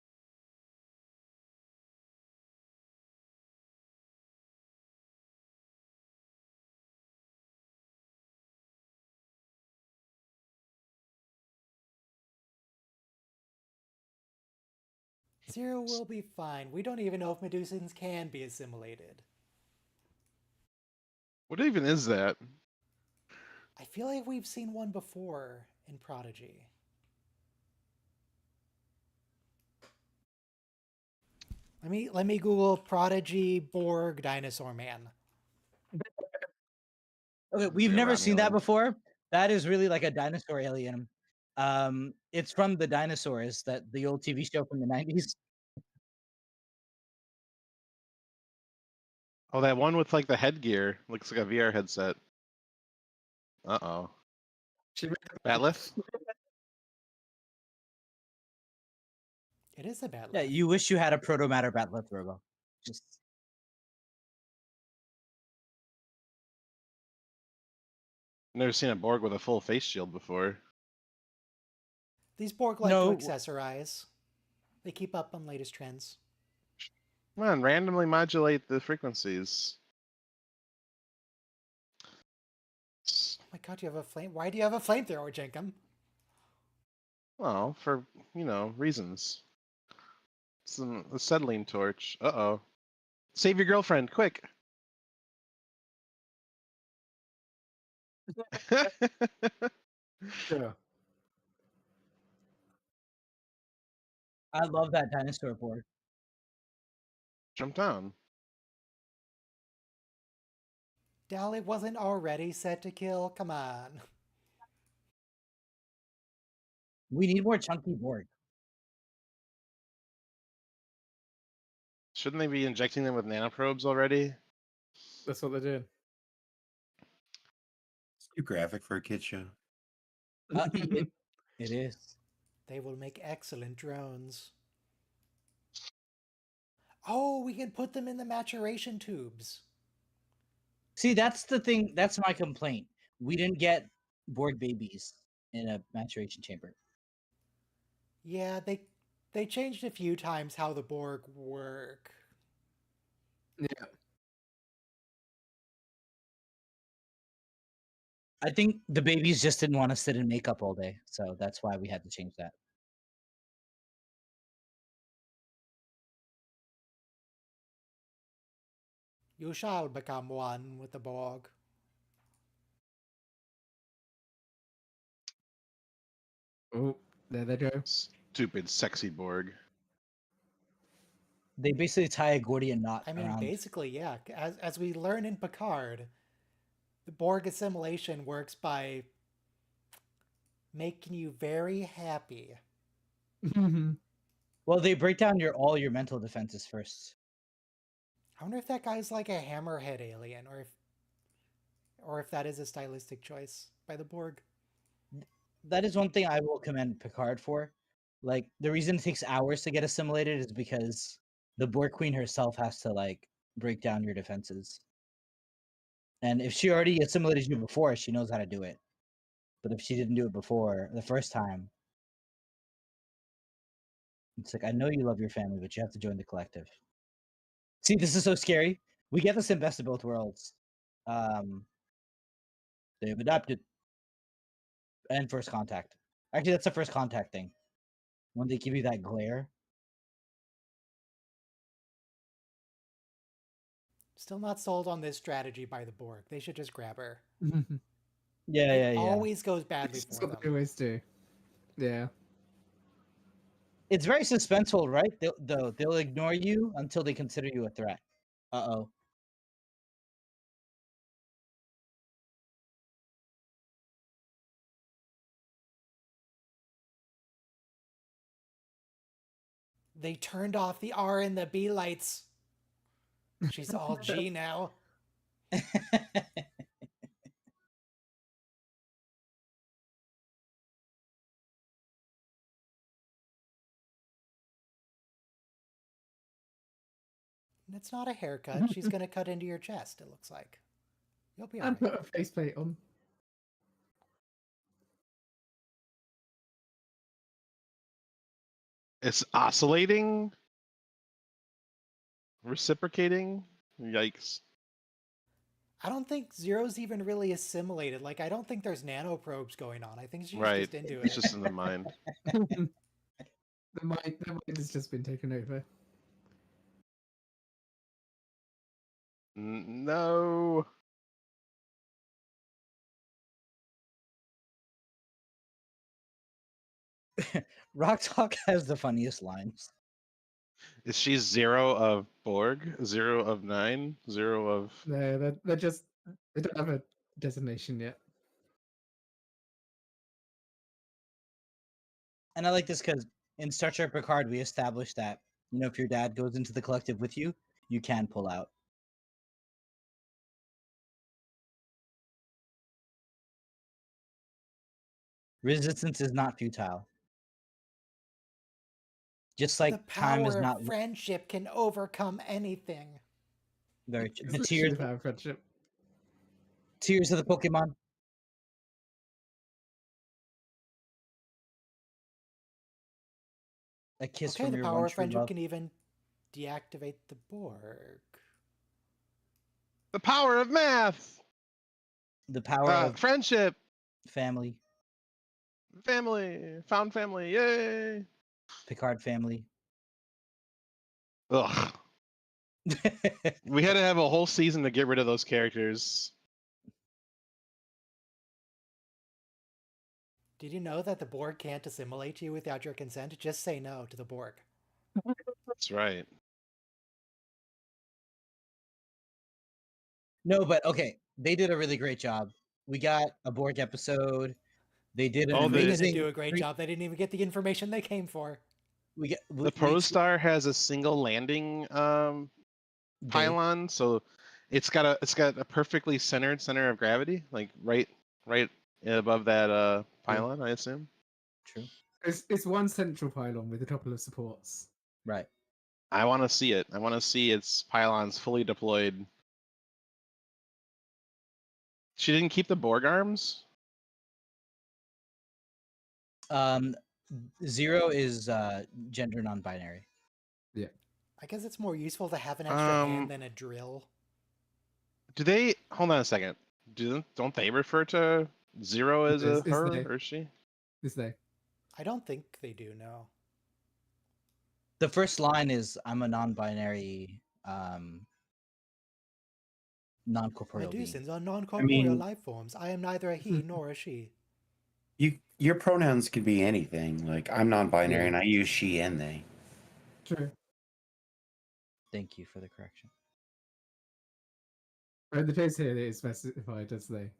Zero will be fine. We don't even know if Medusans can be assimilated. What even is that? I feel like we've seen one before in Prodigy. Let me Google Prodigy Borg Dinosaur Man. Okay, we've Yeah, never seen that Romulan. before. That is really like a dinosaur alien. It's from the Dinosaurs, that the old TV show from the 90s. Oh, that one with like the headgear looks like a VR headset. Uh-oh. Batleth? It is a bad Yeah, you wish you had a proto matter batleth robo. Just Never seen a Borg with a full face shield before. These Borg like No. to accessorize. They keep up on latest trends. Come on, randomly modulate the frequencies. Oh my god, you have a flame. Why do you have a flamethrower, Jenkum? Well, for, reasons. It's an acetylene torch. Uh-oh. Save your girlfriend, quick! Yeah. I love that dinosaur board. Jump down. Dalek wasn't already set to kill? Come on. We need more chunky Borg. Shouldn't they be injecting them with nanoprobes already? That's what they're doing. It's too graphic for a kid show. It is. They will make excellent drones. Oh, we can put them in the maturation tubes. See, that's the thing. That's my complaint. We didn't get Borg babies in a maturation chamber. Yeah, they changed a few times how the Borg work. Yeah. I think the babies just didn't want to sit in makeup all day, so that's why we had to change that. You shall become one with the Borg. Oh, there they go. Stupid, sexy Borg. They basically tie a Gordian knot I mean, around. basically, yeah. As we learn in Picard, the Borg assimilation works by making you very happy. Well, they break down all your mental defenses first. I wonder if that guy's like a hammerhead alien, or if that is a stylistic choice by the Borg. That is one thing I will commend Picard for. Like, the reason it takes hours to get assimilated is because the Borg Queen herself has to, like, break down your defenses. And if she already assimilated you before, she knows how to do it. But if she didn't do it before, the first time, it's like, I know you love your family, but you have to join the collective. See, this is so scary. We get this in Best of Both Worlds. They've adapted. And First Contact. Actually, that's the First Contact thing. When they give you that glare. Still not sold on this strategy by the Borg. They should just grab her. Yeah. It always goes badly That's for what them. they always do. Yeah. It's very suspenseful, right? They'll ignore you until they consider you a threat. Uh-oh. They turned off the R and the B lights. She's all G now. It's not a haircut. She's going to cut into your chest, it looks like. You'll be all And right. put a faceplate on. It's oscillating? Reciprocating? Yikes. I don't think Zero's even really assimilated. Like, I don't think there's nanoprobes going on. I think she's Right. just into It's it. just in the mind. The mind has just been taken over. No. Rock Talk has the funniest lines. Is she 0 of Borg? 0 of 9? 0 of... No, they don't have a designation yet. And I like this because in Star Trek Picard, we established that, if your dad goes into the collective with you, you can pull out. Resistance is not futile. Just like The time is power not of friendship can overcome anything. very. It's The literally tears, the power of friendship. tears of the Pokemon. A kiss Okay, from the your power one of true friendship love. can even deactivate the Borg. The power of math! The power of Friendship! family. Family! Found family! Yay! Picard family. Ugh. We had to have a whole season to get rid of those characters. Did you know that the Borg can't assimilate you without your consent? Just say no to the Borg. That's right. No, but okay. they did a really great job. We got a Borg episode. They did an Oh, They amazing. didn't do a great job. They didn't even get the information they came for. The Protostar has a single landing pylon, so it's got a perfectly centered center of gravity, like right above that pylon, I assume. True. It's one central pylon with a couple of supports. Right. I want to see it. I want to see its pylons fully deployed. She didn't keep the Borg arms? 0 is gender non-binary. Yeah. I guess it's more useful to have an extra hand than a drill. Do they hold on a second? Don't they refer to 0 as a It's her they. or she? Is they? I don't think they do, no. The first line is I'm a non-binary non-corporeal being. Medusians are non-corporeal mean- life forms. I am neither a he nor a she. Your pronouns can be anything. Like I'm non-binary Yeah. and I use she and they. True. Thank you for the correction. And the case here is specified as they.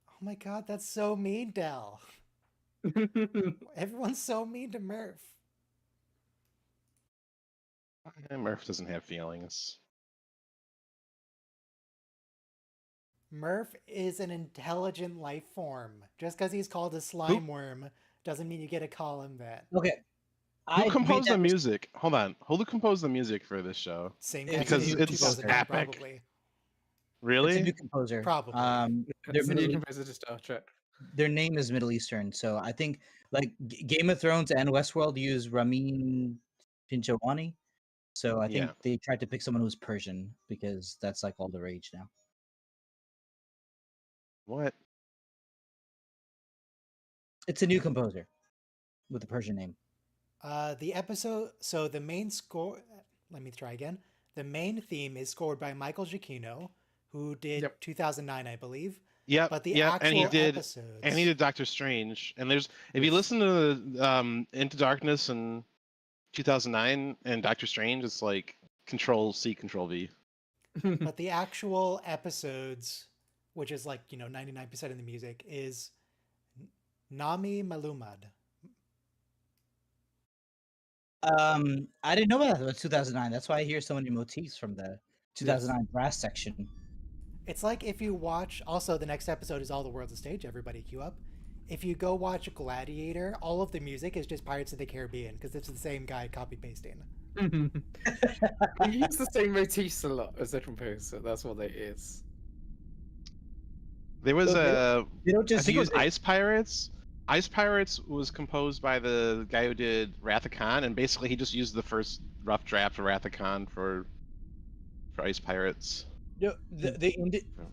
Oh my god, that's so mean, Del. Everyone's so mean to Murph. Murph doesn't have feelings. Murph is an intelligent life form. Just because he's called a slime worm doesn't mean you get to call him that. Okay. Who composed the music? Hold on. Who composed the music for this show? Same It's guy a who new did it's 2009, epic. probably. Really? It's a new composer. Probably. It's a new composer to Star Trek. Their name is Middle Eastern, so I think like Game of Thrones and Westworld use Ramin Pinchawani. So I think Yeah. they tried to pick someone who's Persian because that's like all the rage now. What? It's a new composer with a Persian name. The episode, so the main score, let me try again. The main theme is scored by Michael Giacchino, who did 2009, I believe. Yeah, But the yeah, actual and he did, episodes... and he did Doctor Strange. And there's, if you listen to the Into Darkness in 2009 and Doctor Strange, it's like Control C, Control V. But the actual episodes, which is like, 99% of the music, is Nami Malumad. I didn't know about that. It was 2009. That's why I hear so many motifs from the 2009 brass section. It's like if you watch, also the next episode is All the World's a Stage, everybody queue up. If you go watch Gladiator, all of the music is just Pirates of the Caribbean, because it's the same guy copy-pasting. He uses the same motifs a lot as the composer. That's what it is. There was They don't I just think it was use Ice Pirates. Ice Pirates was composed by the guy who did Wrath of Khan, and basically he just used the first rough draft of Wrath of Khan for Ice Pirates. No,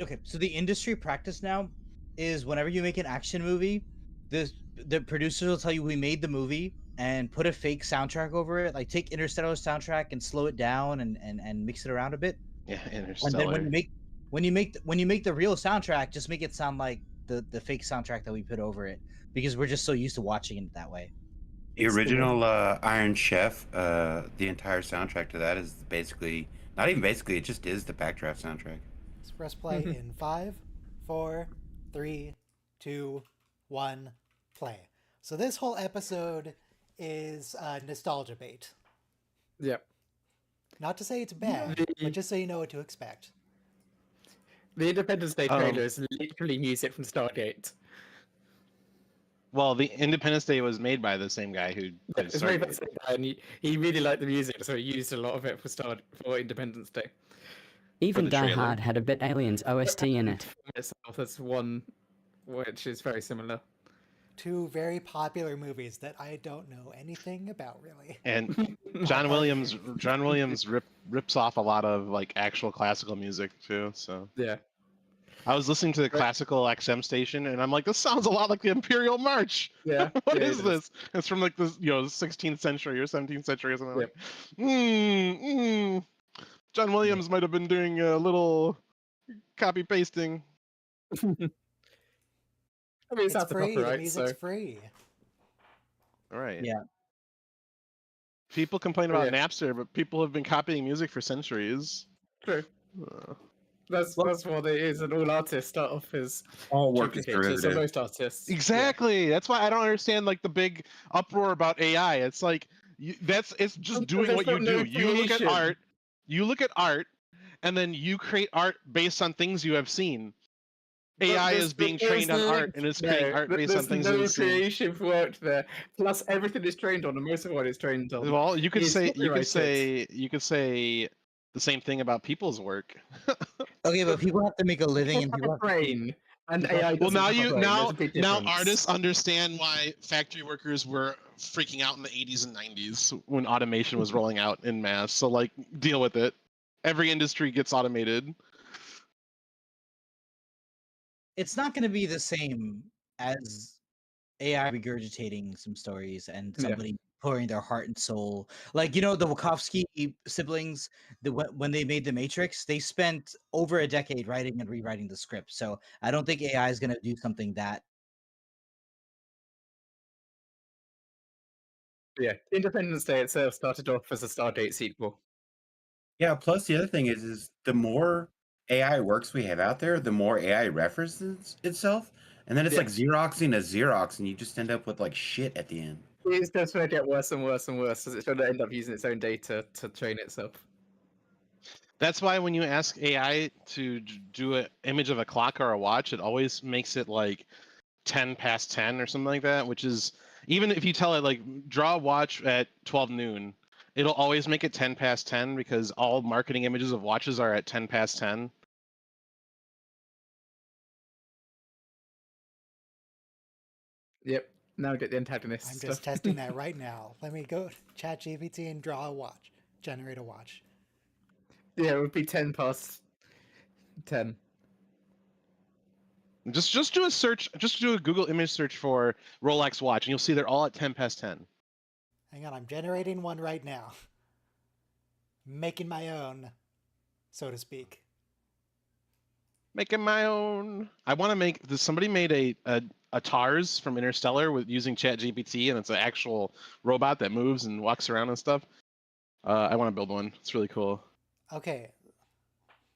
okay, so the industry practice now is whenever you make an action movie, the producers will tell you we made the movie and put a fake soundtrack over it. Like take Interstellar's soundtrack and slow it down and mix it around a bit. Yeah, And Interstellar. then when you make the real soundtrack, just make it sound like the fake soundtrack that we put over it because we're just so used to watching it that way. The It's the way- original Iron Chef, the entire soundtrack to that is basically, not even basically, it just is the Backdraft soundtrack. Let's press play in 5, 4, 3, 2, 1, play. So this whole episode is nostalgia bait. Yep. Not to say it's bad, but just so you know what to expect. The Independence Day trailer is literally music from Stargate. Well, the Independence Day was made by the same guy who did It's made by the Stargate. same guy, and he really liked the music, so he used a lot of it for Independence Day. Even the Die trailer. Hard had a bit Aliens OST in it. Itself, that's one which is very similar. Two very popular movies that I don't know anything about, really. And John Williams rips off a lot of like actual classical music too. So Yeah. I was listening to the classical XM station, and I'm like, this sounds a lot like the Imperial March. Yeah. What yeah, is it this? It's from like this, 16th century or 17th century or something. Yep. Like, John Williams might have been doing a little copy pasting. I mean, it's It's out the free. The copyright, music's so free. All right. Yeah. People complain about Yeah. Napster, but people have been copying music for centuries. True. Uh, That's what it is, and all artists start off as All work is duplicators, or derivative. most artists. exactly. That's why I don't understand like the big uproar about AI. It's like it's just doing There's what you not no do. You look at creation. art. You look at art, and then you create art based on things you have seen. AI is being trained on art and is creating art based on things there's it's no seen. creative work there. Plus, everything is trained on, and most of what it's trained on. Well, you could is say copyrighted. you could say the same thing about people's work. Okay, but people have to make a living, and people have to brain, and people have AI to- Well, doesn't now have a you brain. There's now a big now difference. artists understand why factory workers were freaking out in the 80s and 90s when automation was rolling out in mass. So like deal with it. Every industry gets automated. It's not going to be the same as AI regurgitating some stories and Yeah. somebody pouring their heart and soul. Like, you know, the Wachowski siblings, when they made The Matrix, they spent over a decade writing and rewriting the script. So I don't think AI is going to do something that. Yeah, Independence Day itself started off as a Stardate sequel. Yeah, plus the other thing is the more AI works we have out there, the more AI references itself. And then it's Yeah. like Xeroxing a Xerox, and you just end up with like shit at the end. It's just going to get worse and worse and worse, as it's going to end up using its own data to train itself. That's why when you ask AI to do an image of a clock or a watch, it always makes it like 10 past 10 or something like that, which is even if you tell it like draw a watch at 12 noon, it'll always make it 10 past 10 because all marketing images of watches are at 10 past 10. Yep. Now get the antagonist. I'm just testing that right now. Let me go ChatGPT and draw a watch. Generate a watch. Yeah, it would be 10 past 10. Just do a search, just do a Google image search for Rolex watch, and you'll see they're all at 10 past 10. Hang on, I'm generating one right now. Making my own, so to speak. Making my own. I want to make. Somebody made a TARS from Interstellar with using ChatGPT, and it's an actual robot that moves and walks around and stuff. I want to build one. It's really cool. Okay.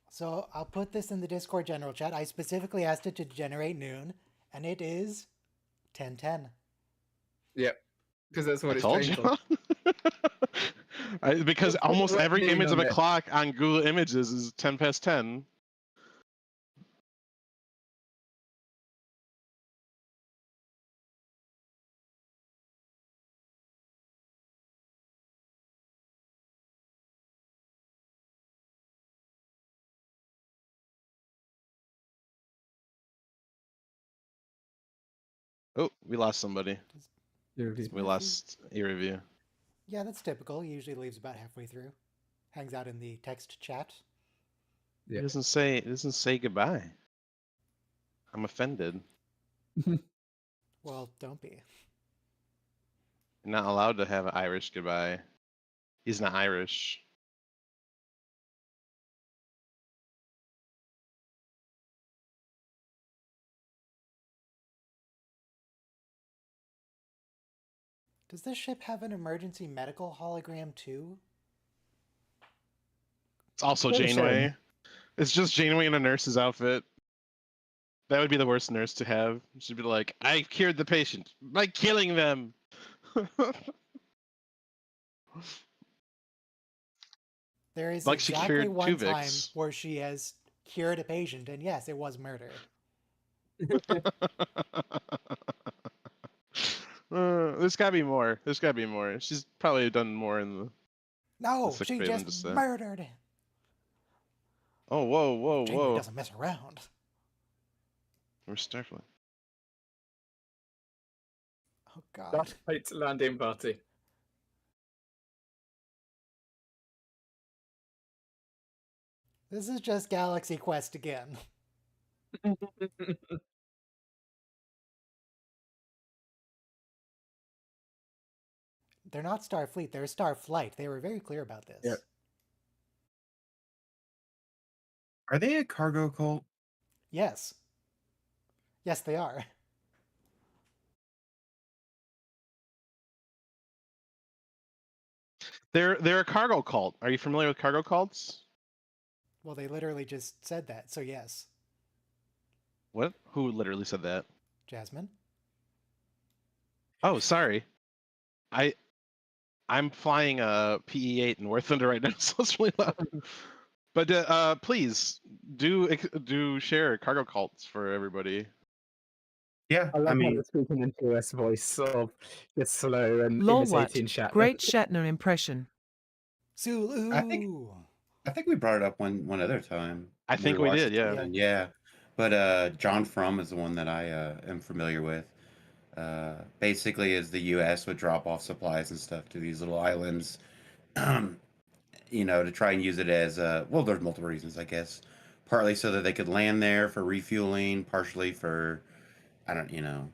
So I'll put this in the Discord general chat. I specifically asked it to generate noon, and it is 10:10. Yep. Because that's what I it's told trained you. on. Because Put almost what every noon image of on a it. clock on Google Images is 10 past 10. Oh, we lost somebody. We lost a review. Yeah, that's typical. He usually leaves about halfway through. Hangs out in the text chat. It doesn't say goodbye. I'm offended. Well, don't be. You're not allowed to have an Irish goodbye. He's not Irish. Does this ship have an emergency medical hologram too? It's also Janeway. It's just Janeway in a nurse's outfit. That would be the worst nurse to have. She'd be like, I cured the patient by killing them. There is Like she exactly cured one Tuvix. time where she has cured a patient, and yes, it was murder. There's gotta be more. There's gotta be more. She's probably done more in the. No, sick she bay than just that. murdered him. Oh, whoa. Janeway doesn't mess around. We're Starfleet. Oh God. That's right to landing party. This is just Galaxy Quest again. They're not Starfleet, they're Starflight. They were very clear about this. Yep. Are they a cargo cult? Yes. Yes, they are. They're a cargo cult. Are you familiar with cargo cults? Well, they literally just said that, so yes. What? Who literally said that? Jasmine? Oh, sorry. I'm flying a PE-8 in War Thunder right now, so it's really loud. But please do share cargo cults for everybody. Yeah, I love how mean, you're speaking in US voice of just slow and Lolwat, imitating Shatner. great Shatner impression. Sulu! I think we brought it up one other time. I when think we watched did, it yeah. together. Yeah. But John Frum is the one that I am familiar with. Basically, is the U.S. would drop off supplies and stuff to these little islands, to try and use it as well. There's multiple reasons, I guess. Partly so that they could land there for refueling, partially for I don't,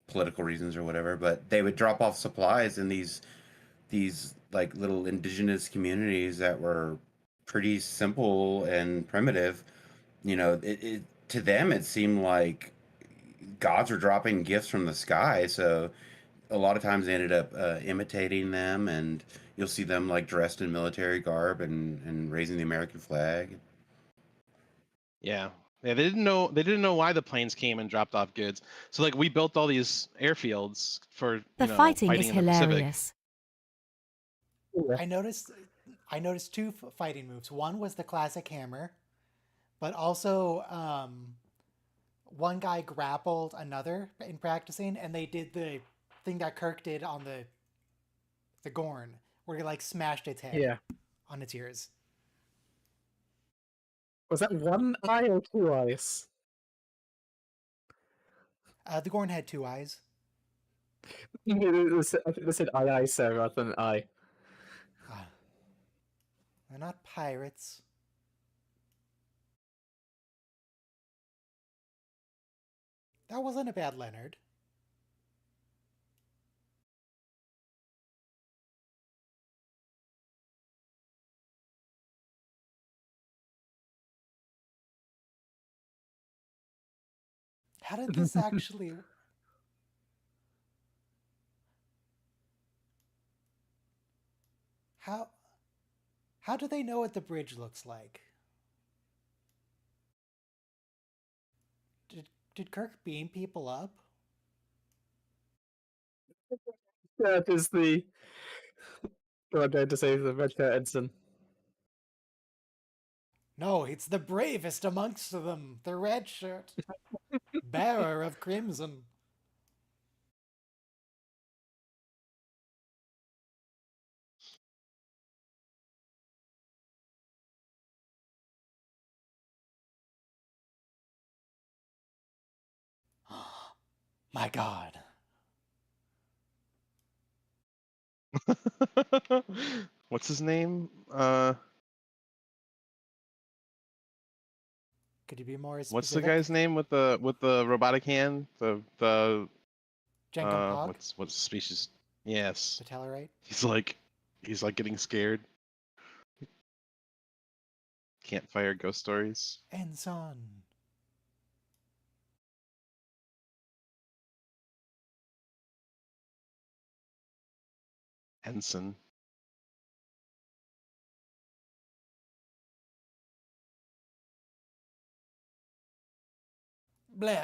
political reasons or whatever. But they would drop off supplies in these like little indigenous communities that were pretty simple and primitive. To them it seemed like gods were dropping gifts from the sky. So a lot of times they ended up imitating them, and you'll see them like dressed in military garb and raising the American flag. Yeah. Yeah, they didn't know why the planes came and dropped off goods. So like we built all these airfields for The fighting is fighting in the Pacific. hilarious. I noticed two fighting moves. One was the classic hammer, but also one guy grappled another in practicing, and they did the thing that Kirk did on the Gorn, where he like smashed its head on its ears. Was that one eye or two eyes? The Gorn had two eyes. I think they said aye, sir, rather than I. They're not pirates. That wasn't a bad Leonard. How did this actually... How do they know what the bridge looks like? Did Kirk beam people up? That is the... I'm going to say the red shirt ensign. No, it's the bravest amongst them, the red shirt. Bearer of crimson. My God. What's his name? Could you be more specific? What's the guy's name with the robotic hand? The Jenkum what's the species? Yes. The Tellarite? He's like getting scared. Campfire ghost stories. Ensign. Ensign. Blah.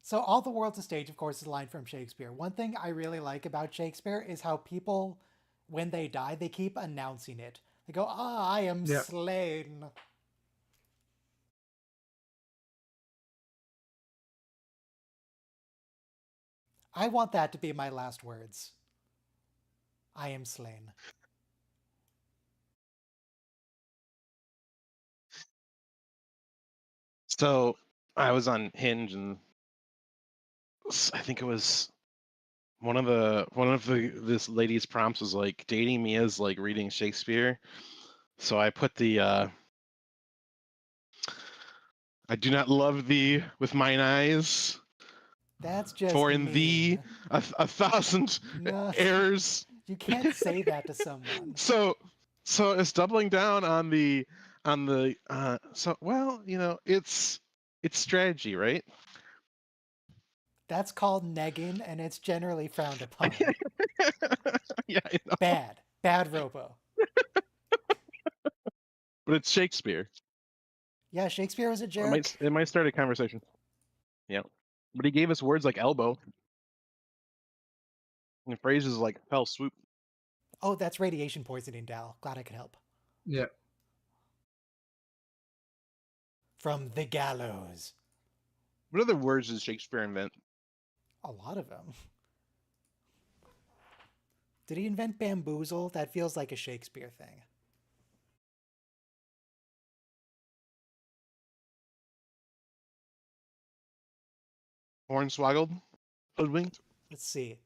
So all the world's a stage, of course, is a line from Shakespeare. One thing I really like about Shakespeare is how people, when they die, they keep announcing it. They go, I am slain. I want that to be my last words. I am slain. So I was on Hinge, and I think it was one of this lady's prompts was like, dating me is like reading Shakespeare. So I put the I do not love thee with mine eyes. That's just for in mean. thee a thousand errors. You can't say that to someone. So it's doubling down on the so well, it's strategy, right? That's called negging, and it's generally frowned upon. Yeah, I know. Bad Robo. But it's Shakespeare. Yeah, Shakespeare was a jerk. It might start a conversation. Yeah. But he gave us words like elbow and phrases like fell swoop. Oh, that's radiation poisoning, Dal. Glad I could help. Yeah. From the gallows. What other words did Shakespeare invent? A lot of them. Did he invent bamboozle? That feels like a Shakespeare thing. Hornswoggled? Hoodwinked? Let's see.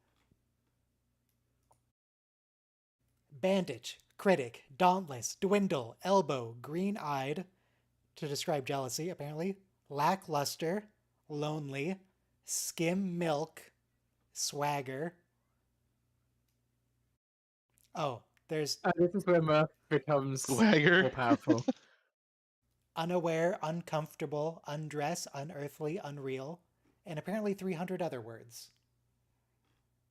Bandage, critic, dauntless, dwindle, elbow, green-eyed, to describe jealousy, apparently, lackluster, lonely, skim milk, swagger. Oh, there's This is where Murph becomes Swagger. more powerful. unaware, uncomfortable, undress, unearthly, unreal, and apparently 300 other words.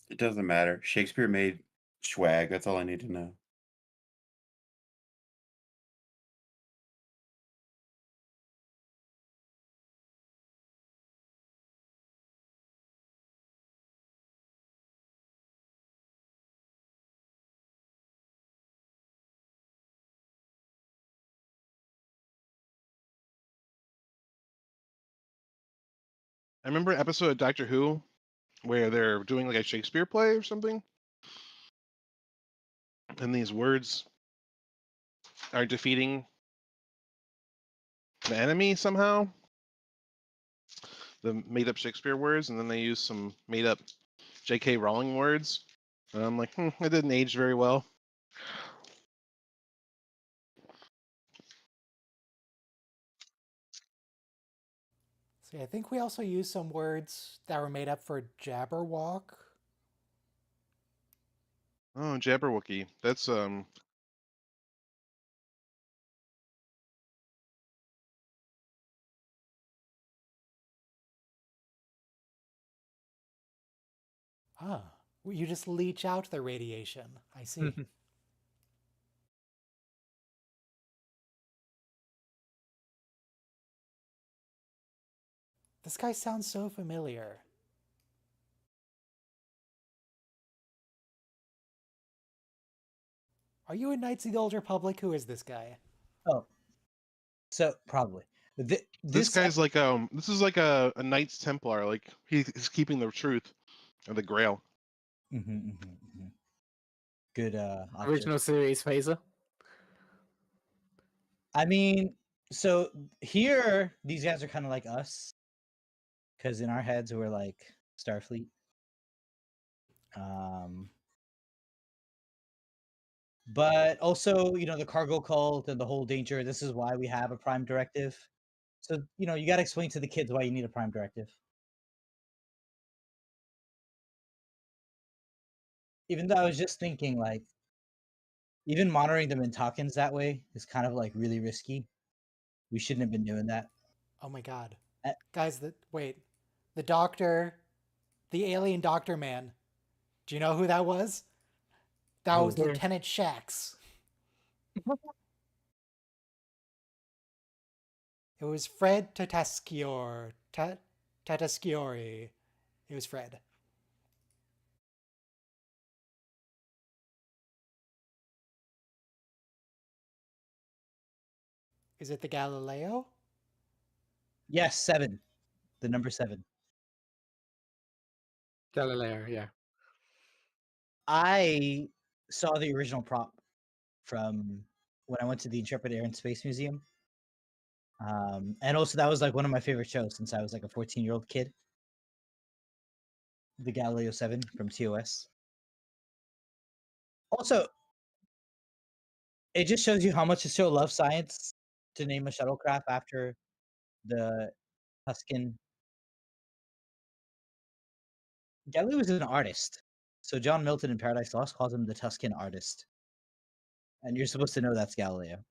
It doesn't matter. Shakespeare made swag. That's all I need to know. I remember an episode of Doctor Who where they're doing like a Shakespeare play or something. And these words are defeating the enemy somehow. The made up Shakespeare words, and then they use some made up J.K. Rowling words. And I'm like, it didn't age very well. See, I think we also use some words that were made up for Jabberwock. Oh, Jabberwocky. That's Ah, you just leach out the radiation. I see. This guy sounds so familiar. Are you a Knights of the Old Republic? Who is this guy? Oh, so probably this guy's like this is like a Knights Templar. Like he's keeping the truth of the Grail. Good Original series phaser. I mean, so here these guys are kind of like us, because in our heads we're like Starfleet. But also, the cargo cult and the whole danger. This is why we have a prime directive. So, you got to explain to the kids why you need a prime directive. Even though I was just thinking, like, even monitoring them in tokens that way is kind of like really risky. We shouldn't have been doing that. Oh my god. Guys, the doctor, the alien doctor man. Do you know who that was? That was Lieutenant Shax. It was Fred Tatasciore. Tatasciore. It was Fred. Is it the Galileo? Yes, 7. The number 7. Galileo, yeah. I saw the original prop from when I went to the Intrepid Air and Space Museum. And also that was like one of my favorite shows since I was like a 14-year-old kid. The Galileo 7 from TOS. Also, it just shows you how much the show loves science to name a shuttlecraft after the Tuscan. Galileo is an artist. So John Milton in Paradise Lost calls him the Tuscan artist. And you're supposed to know that's Galileo.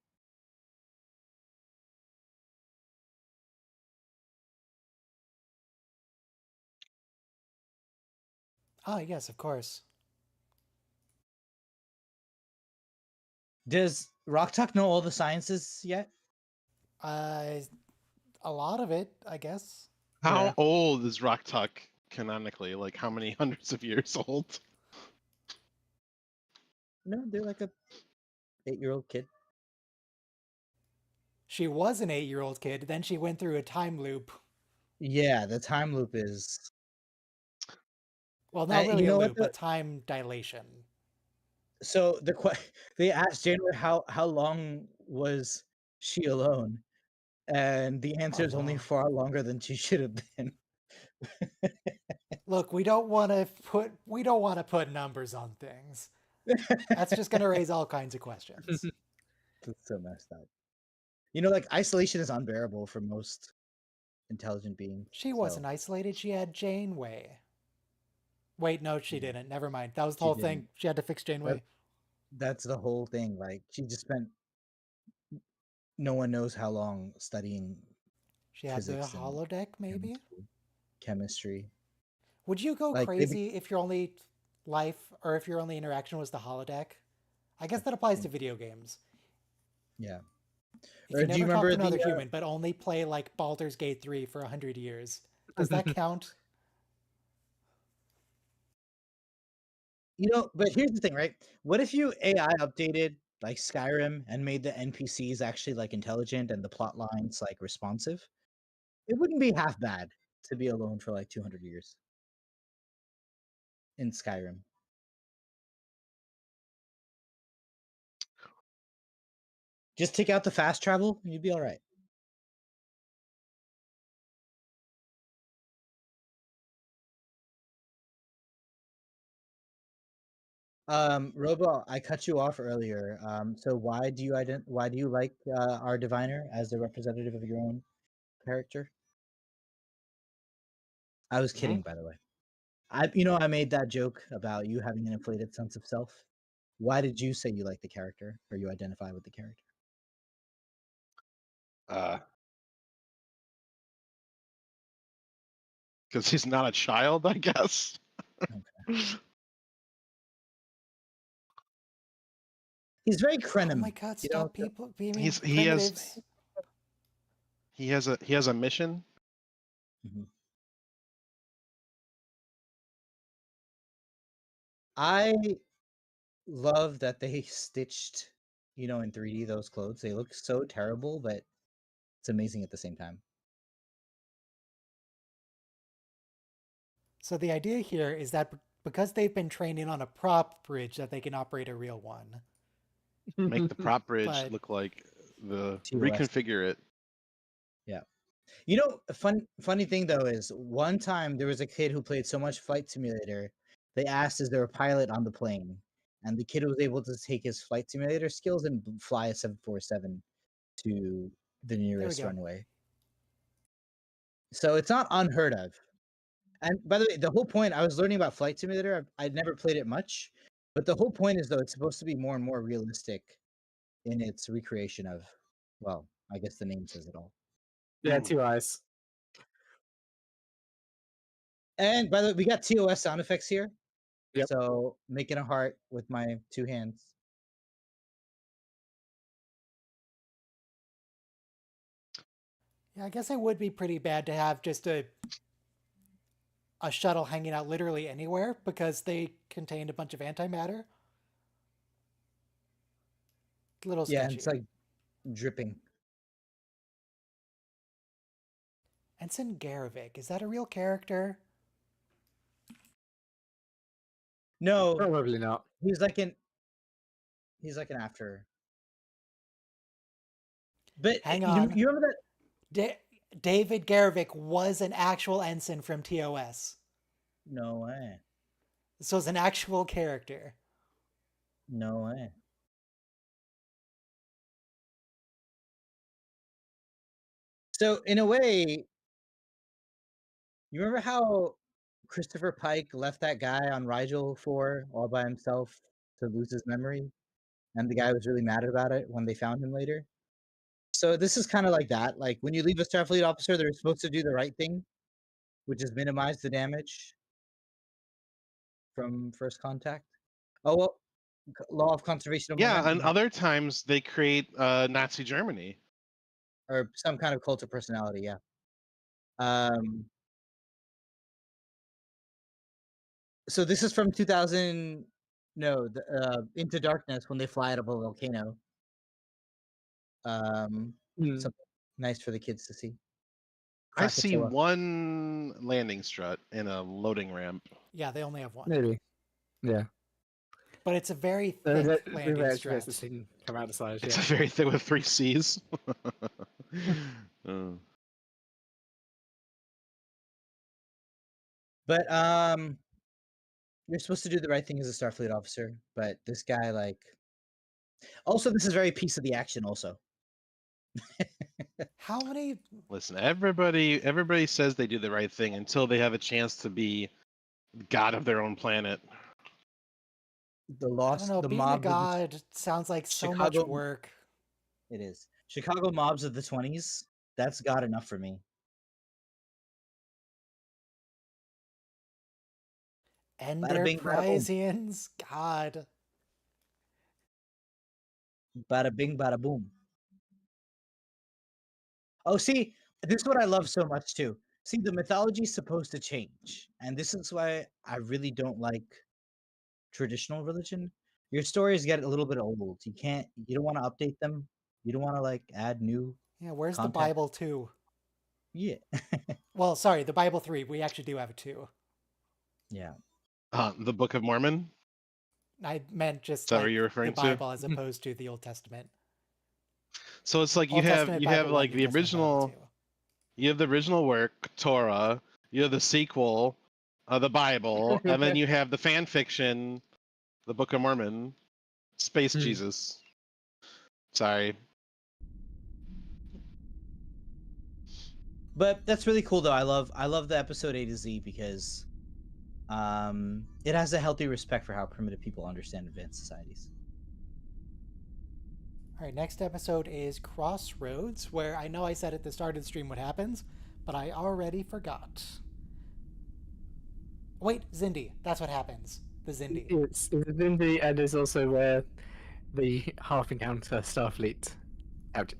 Ah, yes, of course. Does Rock know all the sciences yet? Uh, a lot of it, I guess. How Yeah. old is Rock Tuck canonically? Like how many hundreds of years old? No, they're like a 8-year-old kid. She was an 8-year-old kid, then she went through a time loop. Yeah, the time loop is. Well, not really You a know what? loop, but time dilation. So they asked Janeway how long was she alone, and the answer is only Alone. far longer than she should have been. Look, we don't want to put numbers on things. That's just going to raise all kinds of questions. That's so messed up. You know, like isolation is unbearable for most intelligent beings. She so wasn't isolated. She had Janeway. Wait, no, she didn't. Never mind. That was the She whole thing. didn't. She had to fix Janeway. That's the whole thing. Like she just spent no one knows how long studying She had the physics and holodeck, maybe? chemistry. Would you go Like, crazy if your only life or if your only interaction was the holodeck? I guess that applies to video games. Yeah. If Or you do you never talk to remember another the, human, but only play like Baldur's Gate 3 for 100 years, does that count? You know, but here's the thing, right? What if you AI updated like Skyrim and made the NPCs actually like intelligent and the plot lines like responsive? It wouldn't be half bad to be alone for like 200 years in Skyrim. Just take out the fast travel and you'd be all right. Robo, I cut you off earlier. So why do you like our diviner as a representative of your own character? I was kidding, by the way. I made that joke about you having an inflated sense of self. Why did you say you like the character or you identify with the character? Because he's not a child, I guess. Okay. He's very Oh Krenim. my god, stop people being he primitives. has a mission. Mhm. I love that they stitched, in 3D those clothes. They look so terrible, but it's amazing at the same time. So the idea here is that because they've been training on a prop bridge, that they can operate a real one. Make the prop bridge But- look like the TOS. reconfigure it. Yeah. A funny thing though is one time there was a kid who played so much Flight Simulator, they asked is there a pilot on the plane, and the kid was able to take his Flight Simulator skills and fly a 747 to the nearest go. runway. So it's not unheard of. And by the way, the whole point, I was learning about Flight Simulator. I'd never played it much, but the whole point is though it's supposed to be more and more realistic in its recreation of, well, I guess the name says it all. Yeah, 2 eyes. And by the way, we got TOS sound effects here. Yep. So making a heart with my 2 hands. Yeah, I guess it would be pretty bad to have just a shuttle hanging out literally anywhere because they contained a bunch of antimatter. A little sketchy. Yeah, it's like dripping. Ensign Garavik, is that a real character? No, Probably not. he's like an after. But Hang on. You remember that? David Garavik was an actual ensign from TOS. No way. This was an actual character. No way. So in a way, you remember how Christopher Pike left that guy on Rigel 4 all by himself to lose his memory? And the guy was really mad about it when they found him later. So this is kind of like that. Like when you leave a Starfleet officer, they're supposed to do the right thing, which is minimize the damage. from First Contact. Oh well, law of conservation of Yeah, momentum, and other times they create Nazi Germany. or some kind of cult of personality. Yeah. Um. So this is from 2000. No, Into Darkness, when they fly out of a volcano. Something nice for the kids to see. I see Krakatoa. one landing strut and a loading ramp. Yeah, they only have one. Maybe. Yeah. But it's a very They're thick actually landing supposed strut. to see come out of the side. It's Yeah. a very thick with 3 C's. But you're supposed to do the right thing as a Starfleet officer, but this guy, like, also this is very piece of the action. Also, How many? Listen, everybody says they do the right thing until they have a chance to be god of their own planet. the I don't lost, know. the Being a mob. god sounds like so much Chicago- work. It is Chicago mobs of the 20s. That's god enough for me. Bada bing, bada boom. Enterprisians, God. Bada bing, bada boom. Oh, see, this is what I love so much too. See, the mythology is supposed to change, and this is why I really don't like traditional religion. Your stories get a little bit old. You don't want to update them. You don't want to like add new. Yeah, where's Content. the Bible 2? Yeah. Well, sorry, the Bible 3. We actually do have a 2. Yeah. The Book of Mormon. I meant just Is that like what you're referring the to? Bible as opposed to the Old Testament. So it's like Old you have Testament like Bible 1, the New Testament Bible original. 2. You have the original work, Torah. You have the sequel, the Bible, and then you have the fan fiction, the Book of Mormon, Space Jesus. Sorry. But that's really cool though. I love the episode A to Z because it has a healthy respect for how primitive people understand advanced societies. All right, next episode is Crossroads, where I know I said at the start of the stream what happens, but I already forgot. Wait, Zindi. That's what happens. The Zindi. It's Zindi, and it's also where the half encounter Starfleet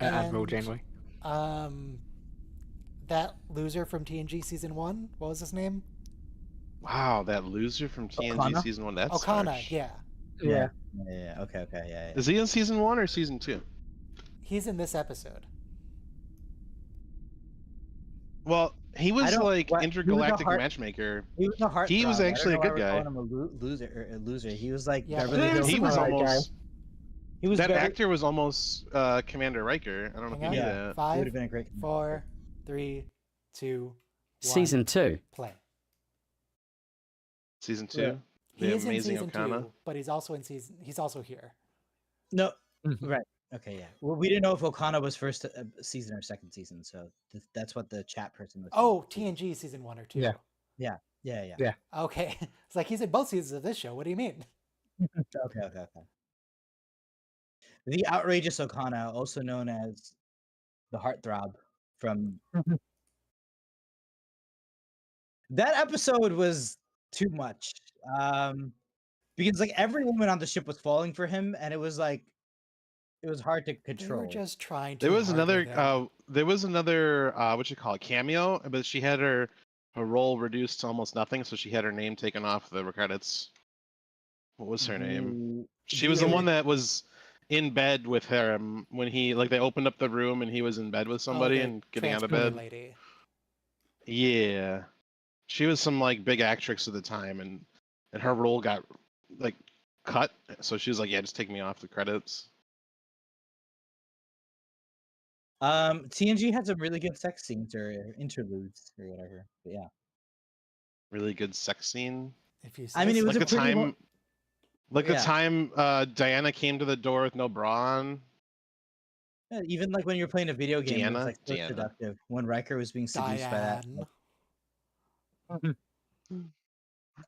Admiral Janeway. That loser from TNG season 1. What was his name? Wow, that loser from TNG Okana? season 1. That's Okana. harsh. Yeah. Yeah. Okay. Yeah. Is he in season 1 or season 2? He's in this episode. Well, he was like intergalactic he was matchmaker. He was a heartthrob. He was actually a good I guy. don't know why we're calling him a loser. He was like Yeah, Beverly Hills. He was Alright, almost. He was That Beverly- actor was almost Commander Riker. I don't know if you Hang knew on. that. He 5, would have been a great. 4, 3, 2, 1. Season 2. Play. Season 2. Yeah. He The is in amazing season Okana. 2, but he's also in season. He's also here. No, right. Okay, yeah. Well, we didn't know if Okana was first season or second season, so that's what the chat person was. Oh, TNG season 1 or 2. Yeah. Yeah. Okay. It's like he's in both seasons of this show. What do you mean? Okay. The outrageous Okana, also known as the heartthrob from that episode, was too much. Because like every woman on the ship was falling for him, and it was like it was hard to They control. were just trying to. There was another what you call it, cameo, but she had her role reduced to almost nothing, so she had her name taken off the credits. What was her name? She was the one that was in bed with him when he they opened up the room and he was in bed with somebody and getting out of bed. Lady. Yeah. She was some big actress at the time, and her role got cut, so she was like, yeah, just take me off the credits. TNG had some really good sex scenes or interludes or whatever. But yeah. Really good sex scene. If you I mean, it was the a pretty time the time Diana came to the door with no bra on. Yeah, even when you're playing a video game, it was so Deanna. seductive. When Riker was being seduced by that.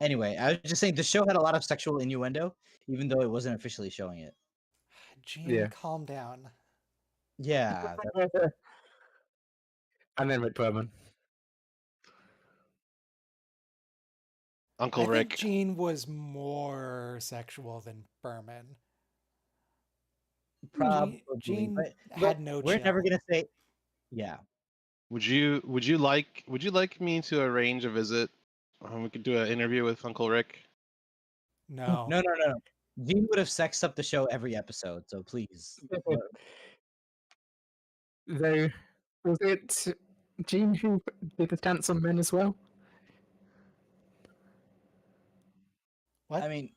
Anyway, I was just saying the show had a lot of sexual innuendo, even though it wasn't officially showing it. Gene, calm down. Yeah. And then Rick Berman. Uncle I Rick. think Gene was more sexual than Berman. Probably, Gene but had no we're chill. never gonna say. Yeah. Would you like me to arrange a visit? We could do an interview with Uncle Rick. No. No. Gene would have sexed up the show every episode, so please. Though, was it Gene who did the dance on men as well? What? I mean,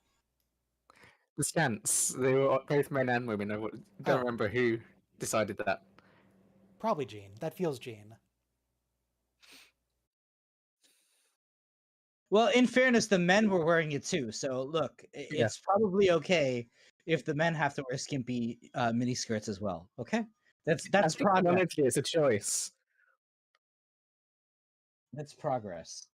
The stance. They were both men and women. I don't Oh. remember who decided that. Probably Gene. That feels Gene. well, in fairness, the men were wearing it too. So look, it's probably okay if the men have to wear skimpy mini skirts as well. Okay, that's I think progress. honestly, it's a choice. That's progress.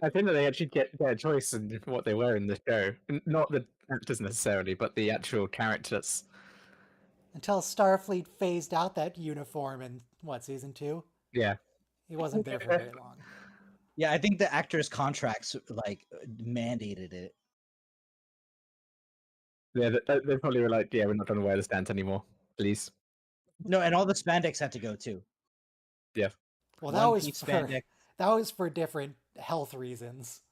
I think that they actually get their choice in what they wear in the show. Not the actors necessarily, but the actual characters. Until Starfleet phased out that uniform in, what, season 2? Yeah. He wasn't there for very long. Yeah, I think the actors' contracts like mandated it. Yeah, they probably were like, yeah, we're not going to wear the stance anymore, please. No, and all the spandex had to go too. Yeah. Well, One piece that was for different health reasons.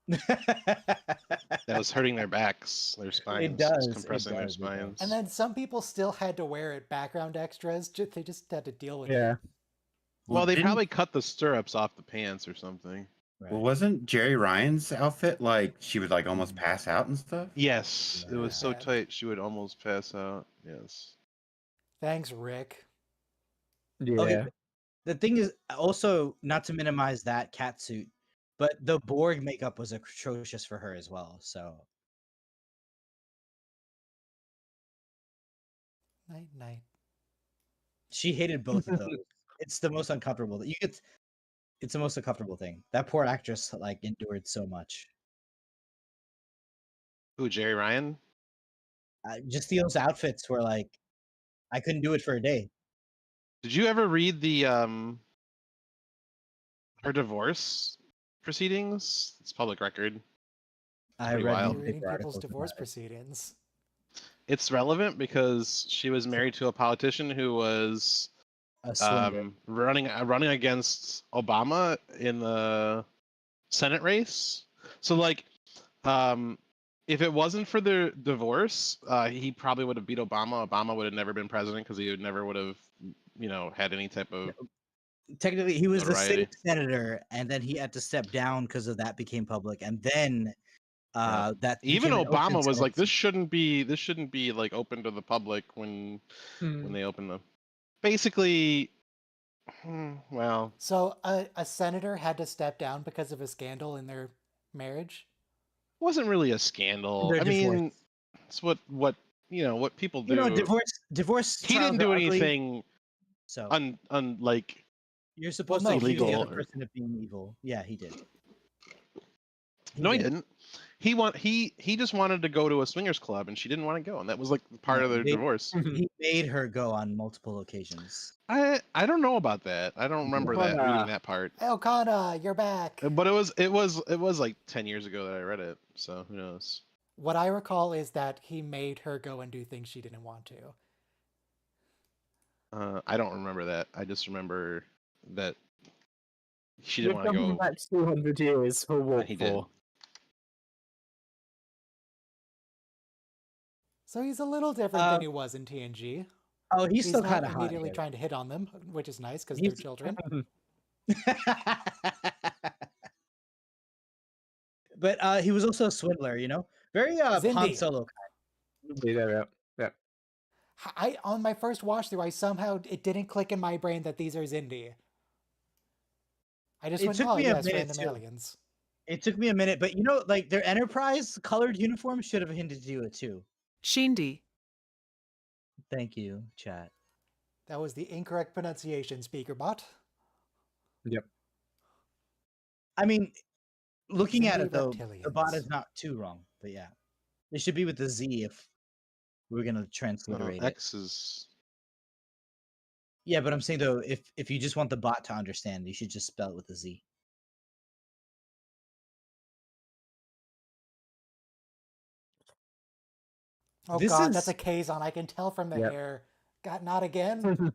That was hurting their backs, their spines. It does. Compressing their spines. And then some people still had to wear it background extras. They just had to deal with Yeah. it. Well, they didn't- probably cut the stirrups off the pants or something. Right. Well, wasn't Jerry Ryan's outfit like she would like almost pass out and stuff? Yes, it was so Yeah. tight she would almost pass out. Yes. Thanks, Rick. Yeah. Okay, the thing is also not to minimize that cat suit, but the Borg makeup was atrocious for her as well. So Night, night. she hated both of those. It's the most uncomfortable. It's the most uncomfortable thing. That poor actress like endured so much. Who, Jerry Ryan? Just those outfits were like, I couldn't do it for a day. Did you ever read the her divorce proceedings? It's public record. I pretty read wild. You're reading newspaper people's articles divorce about it. proceedings. It's relevant because she was married to a politician who was A swindler. running against Obama in the Senate race. So like, if it wasn't for the divorce, he probably would have beat Obama. Obama would have never been president because he never would have, had any type of. Technically, he was the notoriety. state senator, and then he had to step down because of that became public, and then that Even became an open Obama was like, Senate this shouldn't be like open to the public when they open them. Basically, well, So a senator had to step down because of a scandal in their marriage? it wasn't really a scandal. Their I mean, divorce. it's what people do. Divorce. He trials didn't do are ugly, anything so like you're supposed Well, to no, he accuse the did. other person of being evil. Yeah, he did. no, he didn't. He just wanted to go to a swingers club and she didn't want to go, and that was like part of their divorce. He made her go on multiple occasions. I don't know about that. I don't remember that reading that part. Elkanah, you're back. But it was like 10 years ago that I read it, so who knows. What I recall is that he made her go and do things she didn't want to. I don't remember that. I just remember that she didn't want to go. Back 200 years for War He did. 4. So he's a little different than he was in TNG. Oh, he's still not kind of hot. immediately trying to hit on them, which is nice because they're children. But he was also a swindler, very Han Zindi. Solo kind. Yeah. On my first watch through, it didn't click in my brain that these are Zindi. I just It went, took oh me a yes, minute random too. aliens. It took me a minute, but like their Enterprise colored uniform should have hinted to it too. Shindy. Thank you, chat. That was the incorrect pronunciation, SpeakerBot. Yep. I mean, looking at Zindi it though, the bot reptilians. is not too wrong. But yeah, it should be with the Z if we're gonna transliterate it. X is. Yeah, but I'm saying though, if you just want the bot to understand, you should just spell it with a Z. Oh This god, is- that's a Kazon. I can tell from the Yep. hair. God, not again.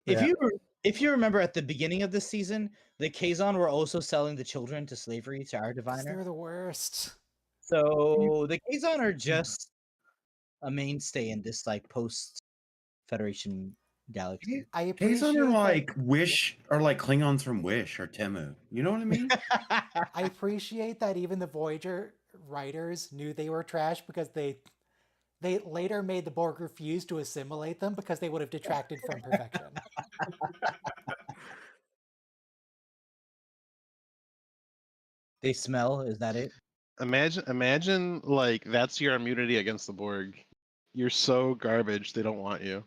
If Yeah. you remember at the beginning of this season, the Kazon were also selling the children to slavery to our 'Cause diviner. they're the worst. So the Kazon are just a mainstay in this like post Federation galaxy. I Kazon appreciate are that- like Wish, or like Klingons from Wish or Temu. You know what I mean? I appreciate that even the Voyager writers knew they were trash because they later made the Borg refuse to assimilate them because they would have detracted from perfection. They smell, is that it? Imagine like that's your immunity against the Borg. You're so garbage, they don't want you.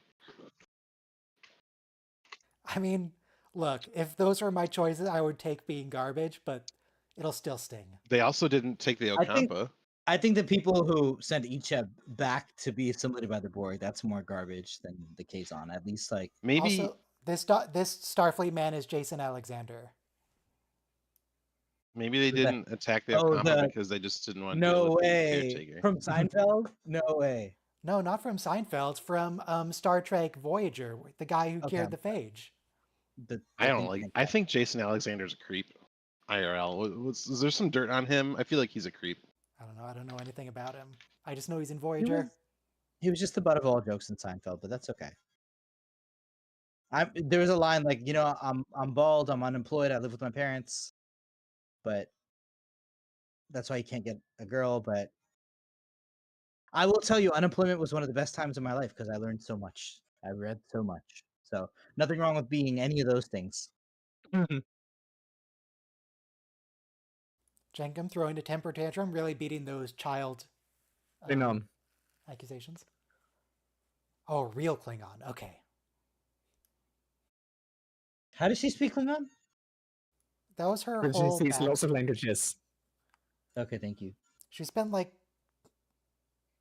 I mean, look, if those were my choices, I would take being garbage, but it'll still sting. They also didn't take the Ocampa. I think the people who sent Icheb back to be assimilated by the Borg, that's more garbage than the Kazon. At least like Maybe Also, this Starfleet man is Jason Alexander. maybe they Who's that? didn't attack the Oh, Ocampa the- because they just didn't want to no deal with the way. caretaker. From Seinfeld? No way. No, not from Seinfeld, from Star Trek Voyager, the guy who Okay. cured the phage. I don't like. I think Jason Alexander's a creep. IRL. Is there some dirt on him? I feel like he's a creep. I don't know. I don't know anything about him. I just know he's in Voyager. He was just the butt of all jokes in Seinfeld, but that's okay. There was a line like, I'm bald, I'm unemployed, I live with my parents, but that's why you can't get a girl. But I will tell you, unemployment was one of the best times of my life because I learned so much. I read so much. So nothing wrong with being any of those things. Jenkum throwing a temper tantrum, really beating those child Klingon. accusations. Oh, real Klingon. Okay. How does she speak Klingon? That was her But she whole speaks lots of backstory. languages. Okay, thank you. She spent like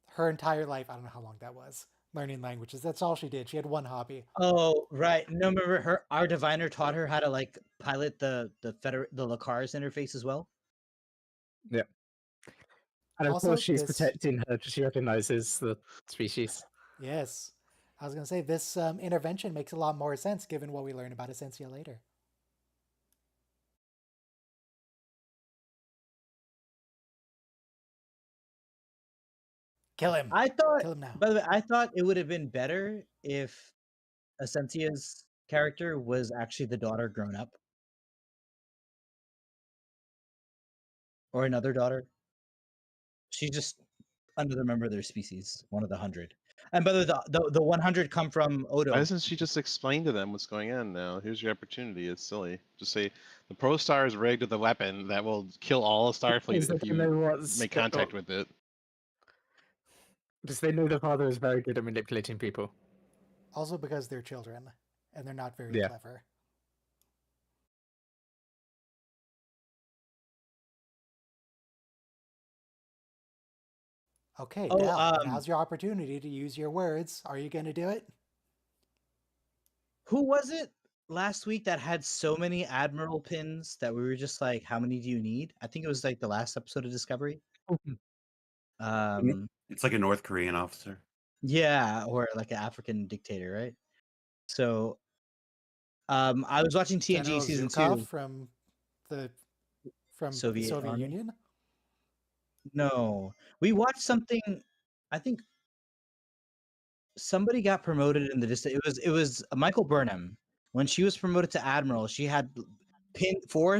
her entire life, I don't know how long that was, learning languages. That's all she did. She had one hobby. Oh, right. No, remember our diviner taught her how to like pilot the Lakars interface as well. Yeah. And of Also, course, she's this- protecting her because she recognizes the species. Yes. I was going to say, this intervention makes a lot more sense given what we learn about Essentia later. Kill him. I thought, Kill him now. by the way, I thought it would have been better if Essentia's character was actually the daughter grown up. Or another daughter. She's just another member of their species, one of the 100. And by the way, the 100 come from Odo. Why doesn't she just explain to them what's going on now? Here's your opportunity. It's silly. Just say the Pro Star is rigged with a weapon that will kill all of Starfleet if you make contact with it. Because they know the father is very good at manipulating people. Also because they're children, and they're not very Yeah. clever. Okay, Oh, Dell, now's your opportunity to use your words. Are you going to do it? Who was it last week that had so many Admiral pins that we were just like, how many do you need? I think it was like the last episode of Discovery. It's like a North Korean officer. Yeah, or like an African dictator, right? So I was watching TNG General season Zhukov 2. from the Soviet Soviet Army? Union. No, we watched something. I think somebody got promoted in the distance. It was Michael Burnham. When she was promoted to admiral, she had pinned 4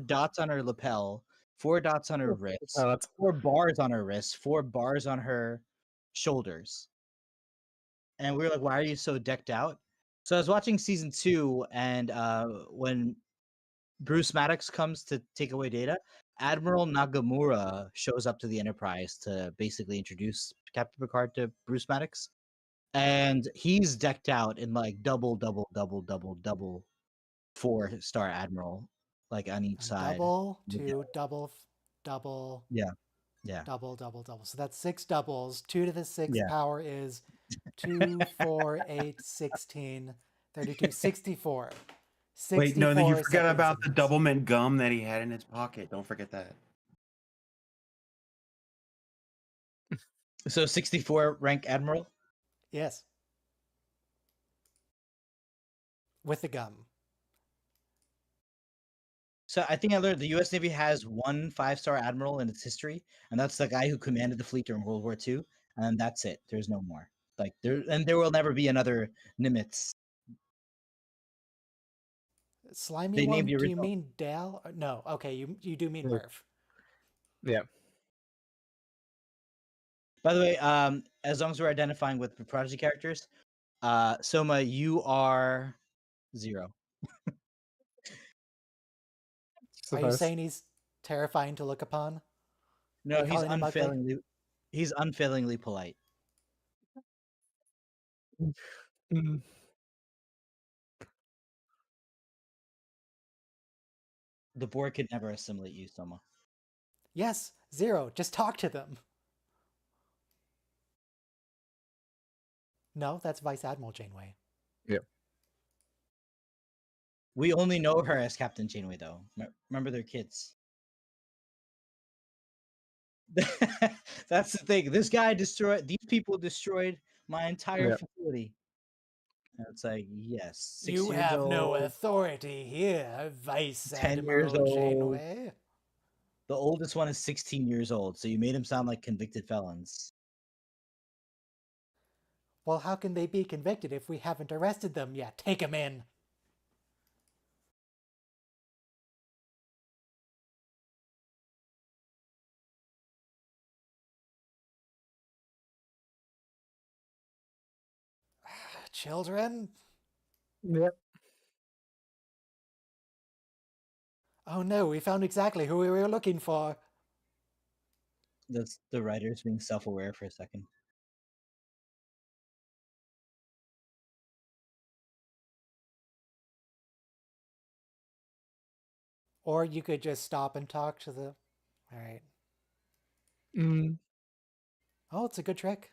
dots on her lapel, 4 dots on her wrist, 4 bars on her wrist, 4 bars on her shoulders. And we were like, "Why are you so decked out?" So I was watching season 2, and when Bruce Maddox comes to take away Data, Admiral Nagamura shows up to the Enterprise to basically introduce Captain Picard to Bruce Maddox. And he's decked out in like double 4-star Admiral, like on each side. Double, with- 2, double. Yeah. Double. So that's 6 doubles. 2 to the 6th Yeah. power is 2, 4, 8, 16, 32, 64. Wait, no, you 64 forgot about the seconds. double mint gum that he had in his pocket. Don't forget that. So 64 rank admiral. Yes. With the gum. So I think I learned the U.S. Navy has one 5-star admiral in its history, and that's the guy who commanded the fleet during World War II, and that's it. There's no more. Like there will never be another Nimitz. Slimy They one? named the Do you original. mean Dal? No. Okay, you do mean Yeah. Murph. Yeah. By the way, as long as we're identifying with the Prodigy characters, Soma, you are 0. Are you Suppose. saying he's terrifying to look upon? No, You calling him ugly? he's unfailingly polite. Mm. The Borg could never assimilate you, Soma. Yes, 0. Just talk to them. No, that's Vice Admiral Janeway. Yep. We only know her as Captain Janeway, though. Remember, they're kids. That's the thing. This guy these people destroyed my entire Yep. facility. And it's like, yes, 6 You years have no old, authority here, Vice 10 years Admiral old. Janeway. The oldest one is 16 years old, so you made him sound like convicted felons. Well, how can they be convicted if we haven't arrested them yet? Take them in. Children? Yep. Oh no, we found exactly who we were looking for. That's the writers being self-aware for a second. Or you could just stop and talk to the... Alright. Mm. Oh, it's a good trick.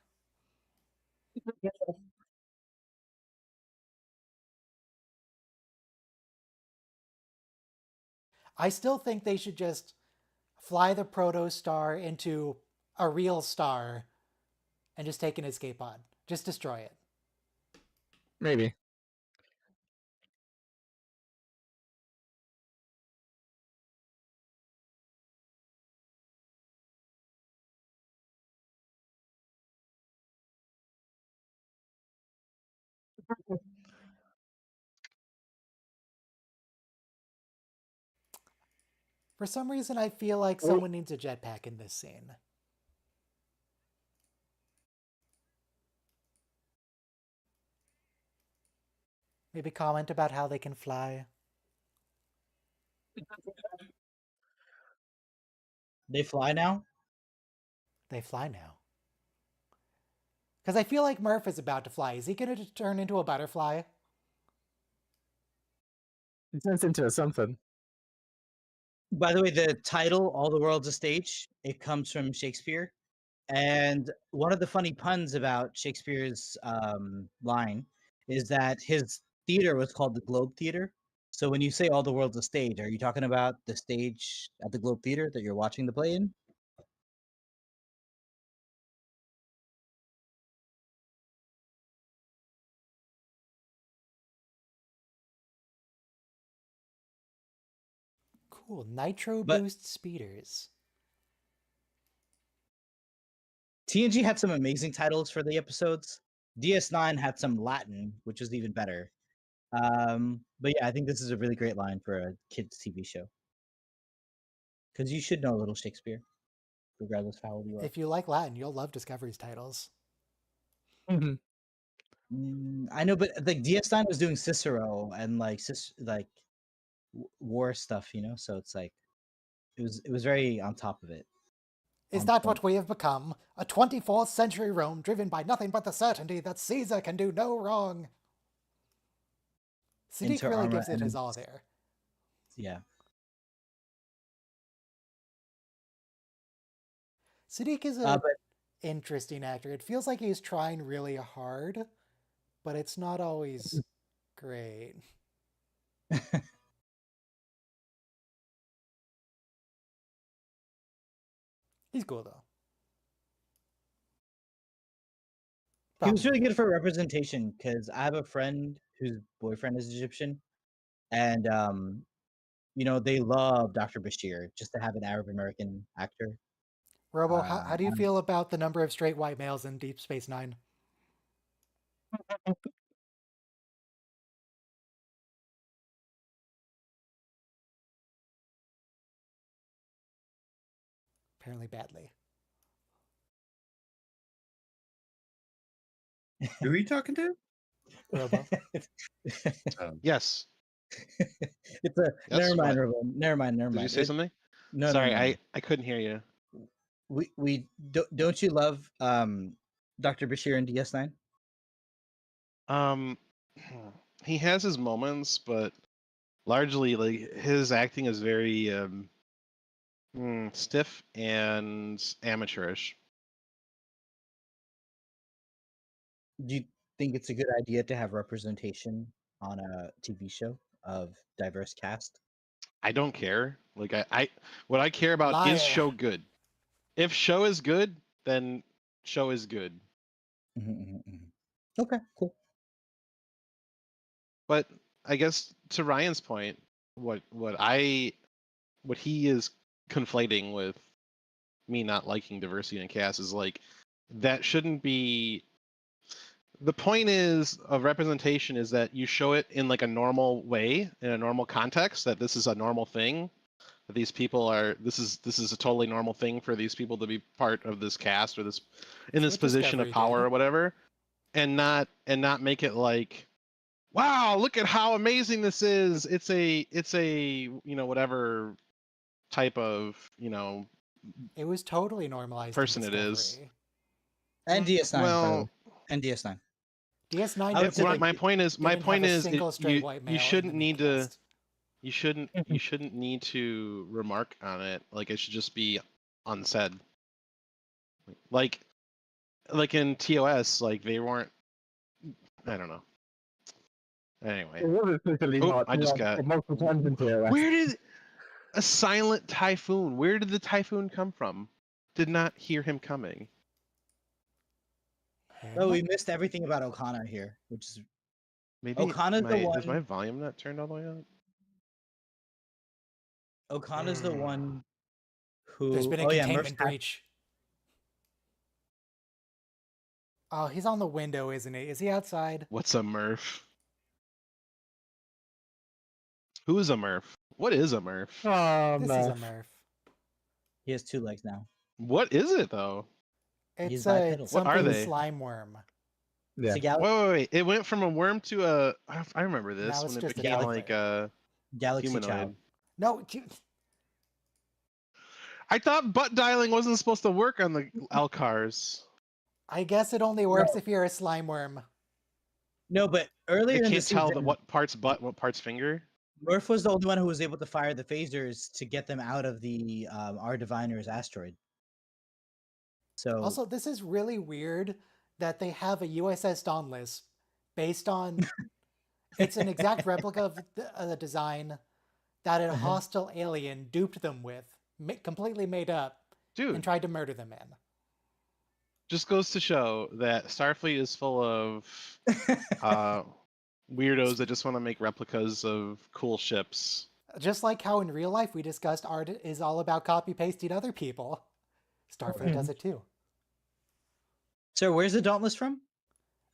I still think they should just fly the proto-star into a real star and just take an escape pod. Just destroy it. Maybe. For some reason, I feel like someone needs a jetpack in this scene. Maybe comment about how they can fly. They fly now? They fly now. Because I feel like Murph is about to fly. Is he going to turn into a butterfly? It turns into a something. By the way, the title, All the World's a Stage, it comes from Shakespeare. And one of the funny puns about Shakespeare's line is that his theater was called the Globe Theater. So when you say all the world's a stage, are you talking about the stage at the Globe Theater that you're watching the play in? Cool. Nitro But- boost speeders. TNG had some amazing titles for the episodes. DS9 had some Latin, which was even better. But yeah, I think this is a really great line for a kids' TV show. Because you should know a little Shakespeare, regardless of how old you are. If you like Latin, you'll love Discovery's titles. Mhm. I know, but like DS9 was doing Cicero and like war stuff, you know. So it's like it was very on top of it. Is On that point. what we have become? A 24th century Rome driven by nothing but the certainty that Caesar can do no wrong? Sadiq Into really armor gives it and- his all there. Yeah. Sadiq is an interesting actor. It feels like he's trying really hard, but it's not always great. He's cool though. He was really Probably. good for representation because I have a friend whose boyfriend is Egyptian, and they love Dr. Bashir just to have an Arab American actor. Robo, how do you feel about the number of straight white males in Deep Space Nine? Apparently badly. Who are you talking to? Robo. Yes. It's a Yes, never mind, what? Robo. Never mind. Did you say something? No, Sorry, no, no. I couldn't hear you. We don't you love Dr. Bashir in DS9? He has his moments, but largely, like, his acting is very stiff and amateurish. Do you think it's a good idea to have representation on a TV show of diverse cast? I don't care. Like, what I care about Liar. is show good. If show is good, then show is good. Okay, cool. But I guess to Ryan's point, what he is conflating with me not liking diversity in cast is like that shouldn't be. The point is of representation is that you show it in like a normal way, in a normal context, that this is a normal thing, that these people are this is a totally normal thing for these people to be part of this cast or this in this what position of Discovery power did. or whatever, and not make it like, wow, look at how amazing this is. It's a whatever type of It was totally normalized person in it is. Discovery. And DS9, by the Well, way. And DS9. DS9 I would say, didn't, like, my point is didn't have a is single straight white male you in the shouldn't main need to cast. you shouldn't need to remark on it. Like, it should just be unsaid. Like in TOS, like they weren't. I don't know. Anyway, It wasn't totally Oh, hot. I just got- multiple times in TOS. where did a silent typhoon? Where did the typhoon come from? Did not hear him coming. Oh, we missed everything about Okana here, which is Maybe Okana's the is my one. volume not turned all the way up? Okana's the one who. There's been a Murph's containment breach. Oh, he's on the window, isn't he? Is he outside? What's a Murph? Who is a Murph? What is a Murph? Oh, This is a Murph. He has 2 legs now. What is it though? It's bipedal. What are something they? slime worm. Yeah. It's a Wait. It went from a worm to a. I remember this Now when it's it just a became dog like player. a Galaxy humanoid. Child. No, I thought butt dialing wasn't supposed to work on the Alcars. I guess it only works if you're a slime worm. No, but earlier It in the can't tell season, what part's butt, what part's finger. Murph was the only one who was able to fire the phasers to get them out of the our diviner's asteroid. So Also, this is really weird that they have a USS Dauntless based on. It's an exact replica of the design that a hostile alien duped them with, completely made up, Dude, and tried to murder them in. just goes to show that Starfleet is full of weirdos that just want to make replicas of cool ships. Just like how in real life we discussed art is all about copy pasting other people. Starfleet does it too. So where's the Dauntless from?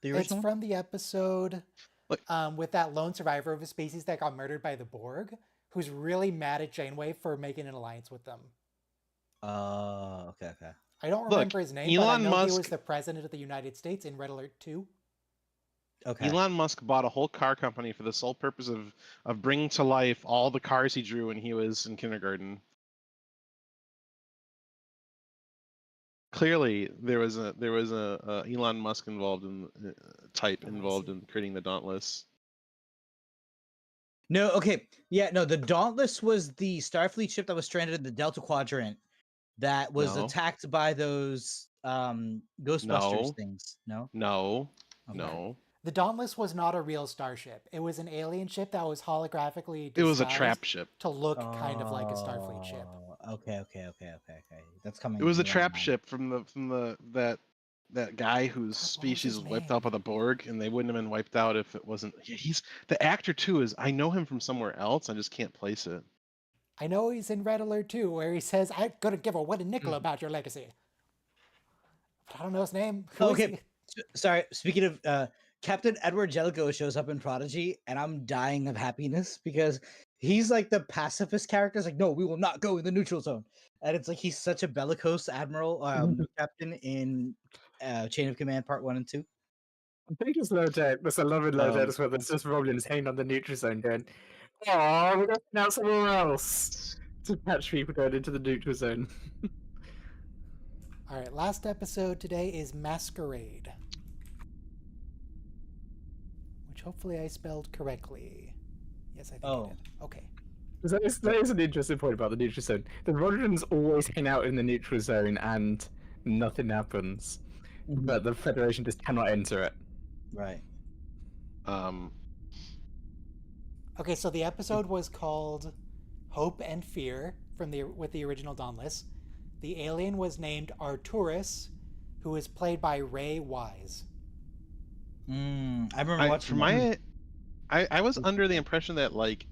The It's original? from the episode Look. with that lone survivor of a species that got murdered by the Borg, who's really mad at Janeway for making an alliance with them. Okay. I don't Look, remember his name, but I Elon know he was Musk- the president of the United States in Red Alert 2. Okay. Elon Musk bought a whole car company for the sole purpose of bringing to life all the cars he drew when he was in kindergarten. Clearly, there was a Elon Musk involved in involved in creating the Dauntless. No, okay. Yeah, no, the Dauntless was the Starfleet ship that was stranded in the Delta Quadrant that was No. attacked by those Ghostbusters No. things. No? No, Okay. no, The Dauntless was not a real starship. It was an alien ship that was holographically it was a disguised trap ship. to look kind of like a Starfleet ship. Okay. That's coming. It was a around trap now. ship from the that that guy whose God, what was species his was wiped name? out by the Borg, and they wouldn't have been wiped out if it wasn't. He's the actor too. Is I know him from somewhere else. I just can't place it. I know he's in Red Alert 2, where he says, "I'm gonna give a wooden nickel about your legacy." But I don't know his name. Who is Okay, he? sorry. Speaking of Captain Edward Jellicoe shows up in Prodigy, and I'm dying of happiness because he's like the pacifist character. It's like, no, we will not go in the neutral zone, and it's like he's such a bellicose admiral, captain in Chain of Command Part 1 and 2. I think it's Low Deck. There's a lot of Low Deck as well. There's just Romulans hanging on the neutral zone going, "Oh, we're going out somewhere else to catch people going into the neutral zone." All right, last episode today is Masquerade, which hopefully I spelled correctly. Yes, I think I did. Okay. That is an interesting point about the neutral zone. The Romulans always hang out in the neutral zone and nothing happens, but the Federation just cannot enter it. Right. Okay, so the episode was called Hope and Fear with the original Dauntless. The alien was named Arturus, who was played by Ray Wise. I remember watching. I was under the impression that like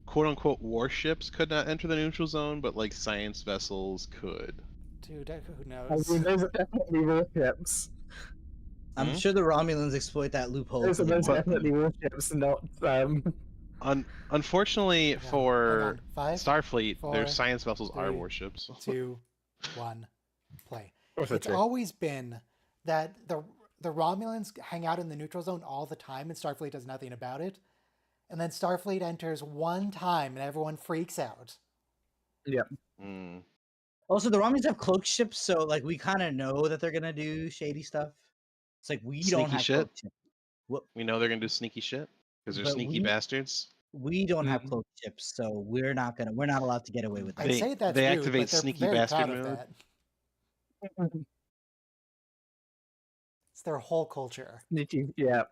quote unquote warships could not enter the neutral zone, but like science vessels could. Dude, who knows? I mean, those are definitely warships. I'm sure the Romulans exploit that loophole. Those are definitely warships, not Unfortunately for Five, Starfleet, 4, their science vessels 3, are warships. 2, 1, play. Also It's true. always been that the Romulans hang out in the neutral zone all the time, and Starfleet does nothing about it. And then Starfleet enters one time, and everyone freaks out. Yep. Also, the Romulans have cloak ships, so like we kind of know that they're gonna do shady stuff. It's like we don't Sneaky have shit. cloak ships. We know they're gonna do sneaky shit because they're But sneaky bastards. We don't have cloak ships, so we're not allowed to get away with that. I'd say that's they rude, activate but they're sneaky very bastard proud of mode. that. It's their whole culture. Yeah.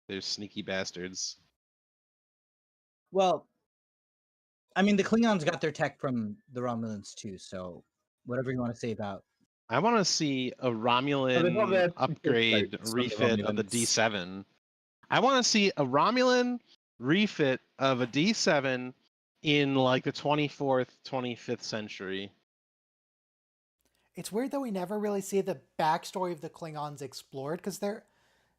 They're sneaky bastards. Well, I mean, the Klingons got their tech from the Romulans too, so whatever you want to say about. I want to see a Romulan upgrade refit of the D7. I want to see a Romulan refit of a D7 in like the 24th, 25th century. It's weird that we never really see the backstory of the Klingons explored, because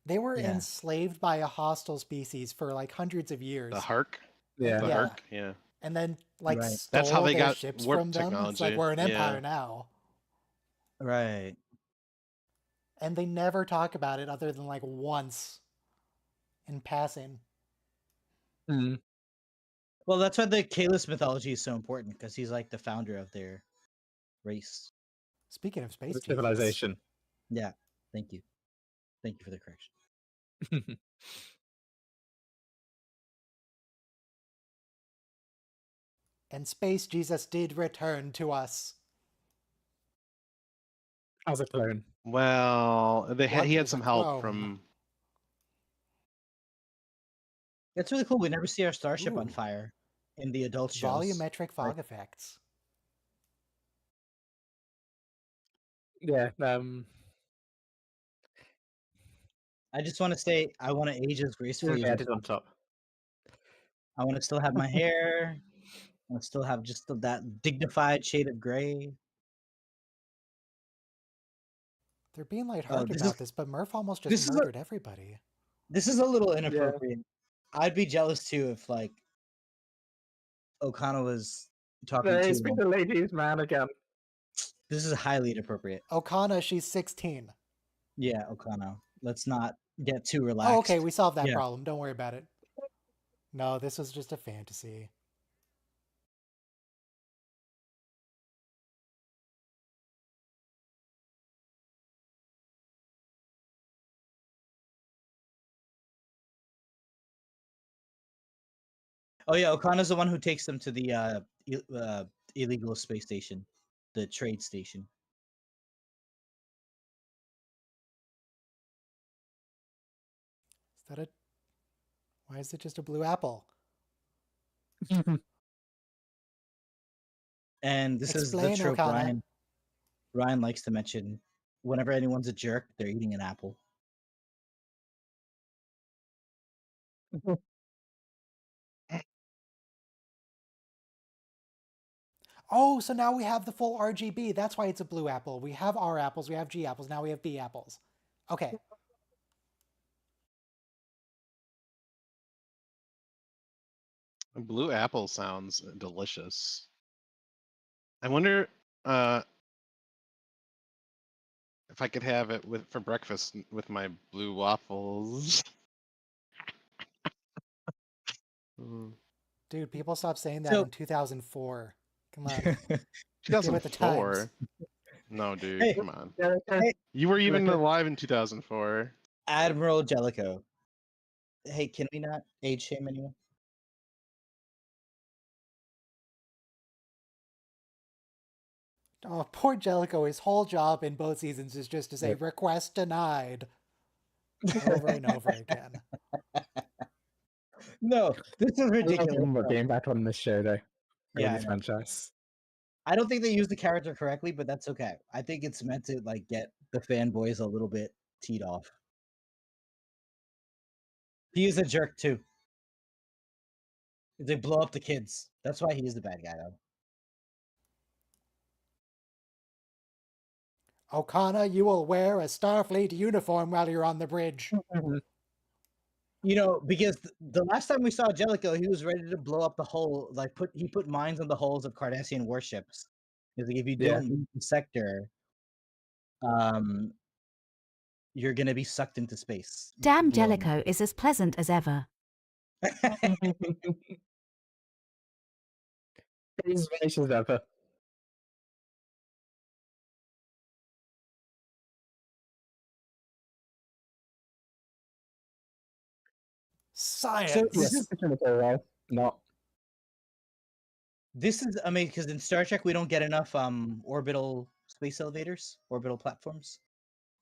they were enslaved by a hostile species for like hundreds of years. The Hark? Yeah. The Hark, yeah. And then like stole That's how they their got ships warp from them. technology. It's like we're an empire now. Right. And they never talk about it other than like once in passing. Well, that's why the Kalis mythology is so important, because he's like the founder of their race. Speaking of space civilization. Yeah. Thank you for the correction. And Space Jesus did return to us. As a clone. Well, he had some help from. It's really cool. We never see our starship on fire in the adult shows. Volumetric fog effects. Yeah. I just want to say, I want to age as gracefully as on top. I want to still have my hair. I want to still have just that dignified shade of gray. They're being lighthearted about this, but Murph almost this just is murdered everybody. This is a little inappropriate. I'd be jealous too if like Okana was talking to It's been the ladies' man again. This is highly inappropriate. Okana, she's 16. Yeah, Okana. Let's not get too relaxed. Oh, okay, we solved that problem. Don't worry about it. No, this was just a fantasy. Oh yeah, Okana's the one who takes them to the illegal space station, the trade station. Is that why is it just a blue apple? And this is the trope Ryan likes to mention whenever anyone's a jerk, they're eating an apple. Oh, so now we have the full RGB. That's why it's a blue apple. We have R apples, we have G apples, now we have B apples. Okay. A blue apple sounds delicious. I wonder if I could have it for breakfast with my blue waffles. Dude, people stopped saying that So- in 2004. Come on. Get with the 2004? times. No, dude, Hey. come on. Hey, You were even alive in 2004. Admiral Jellicoe. Hey, can we not age shame anyone? Oh, poor Jellicoe, his whole job in both seasons is just to say, request denied. Over and over again. No, this is ridiculous. Getting back on this show, though. Yeah, This franchise. I don't think they used the character correctly, but that's okay. I think it's meant to like get the fanboys a little bit teed off. He is a jerk too. They blow up the kids. That's why he is the bad guy, though. Okana, you will wear a Starfleet uniform while you're on the bridge. You know, because the last time we saw Jellicoe, he was ready to blow up the whole. Like, he put mines on the hulls of Cardassian warships. He's like, if you don't leave the sector, you're gonna be sucked into space. Damn Blown. Jellicoe is as pleasant as ever. He's nice as ever. Science. So No. this is amazing because in Star Trek we don't get enough orbital space elevators, orbital platforms.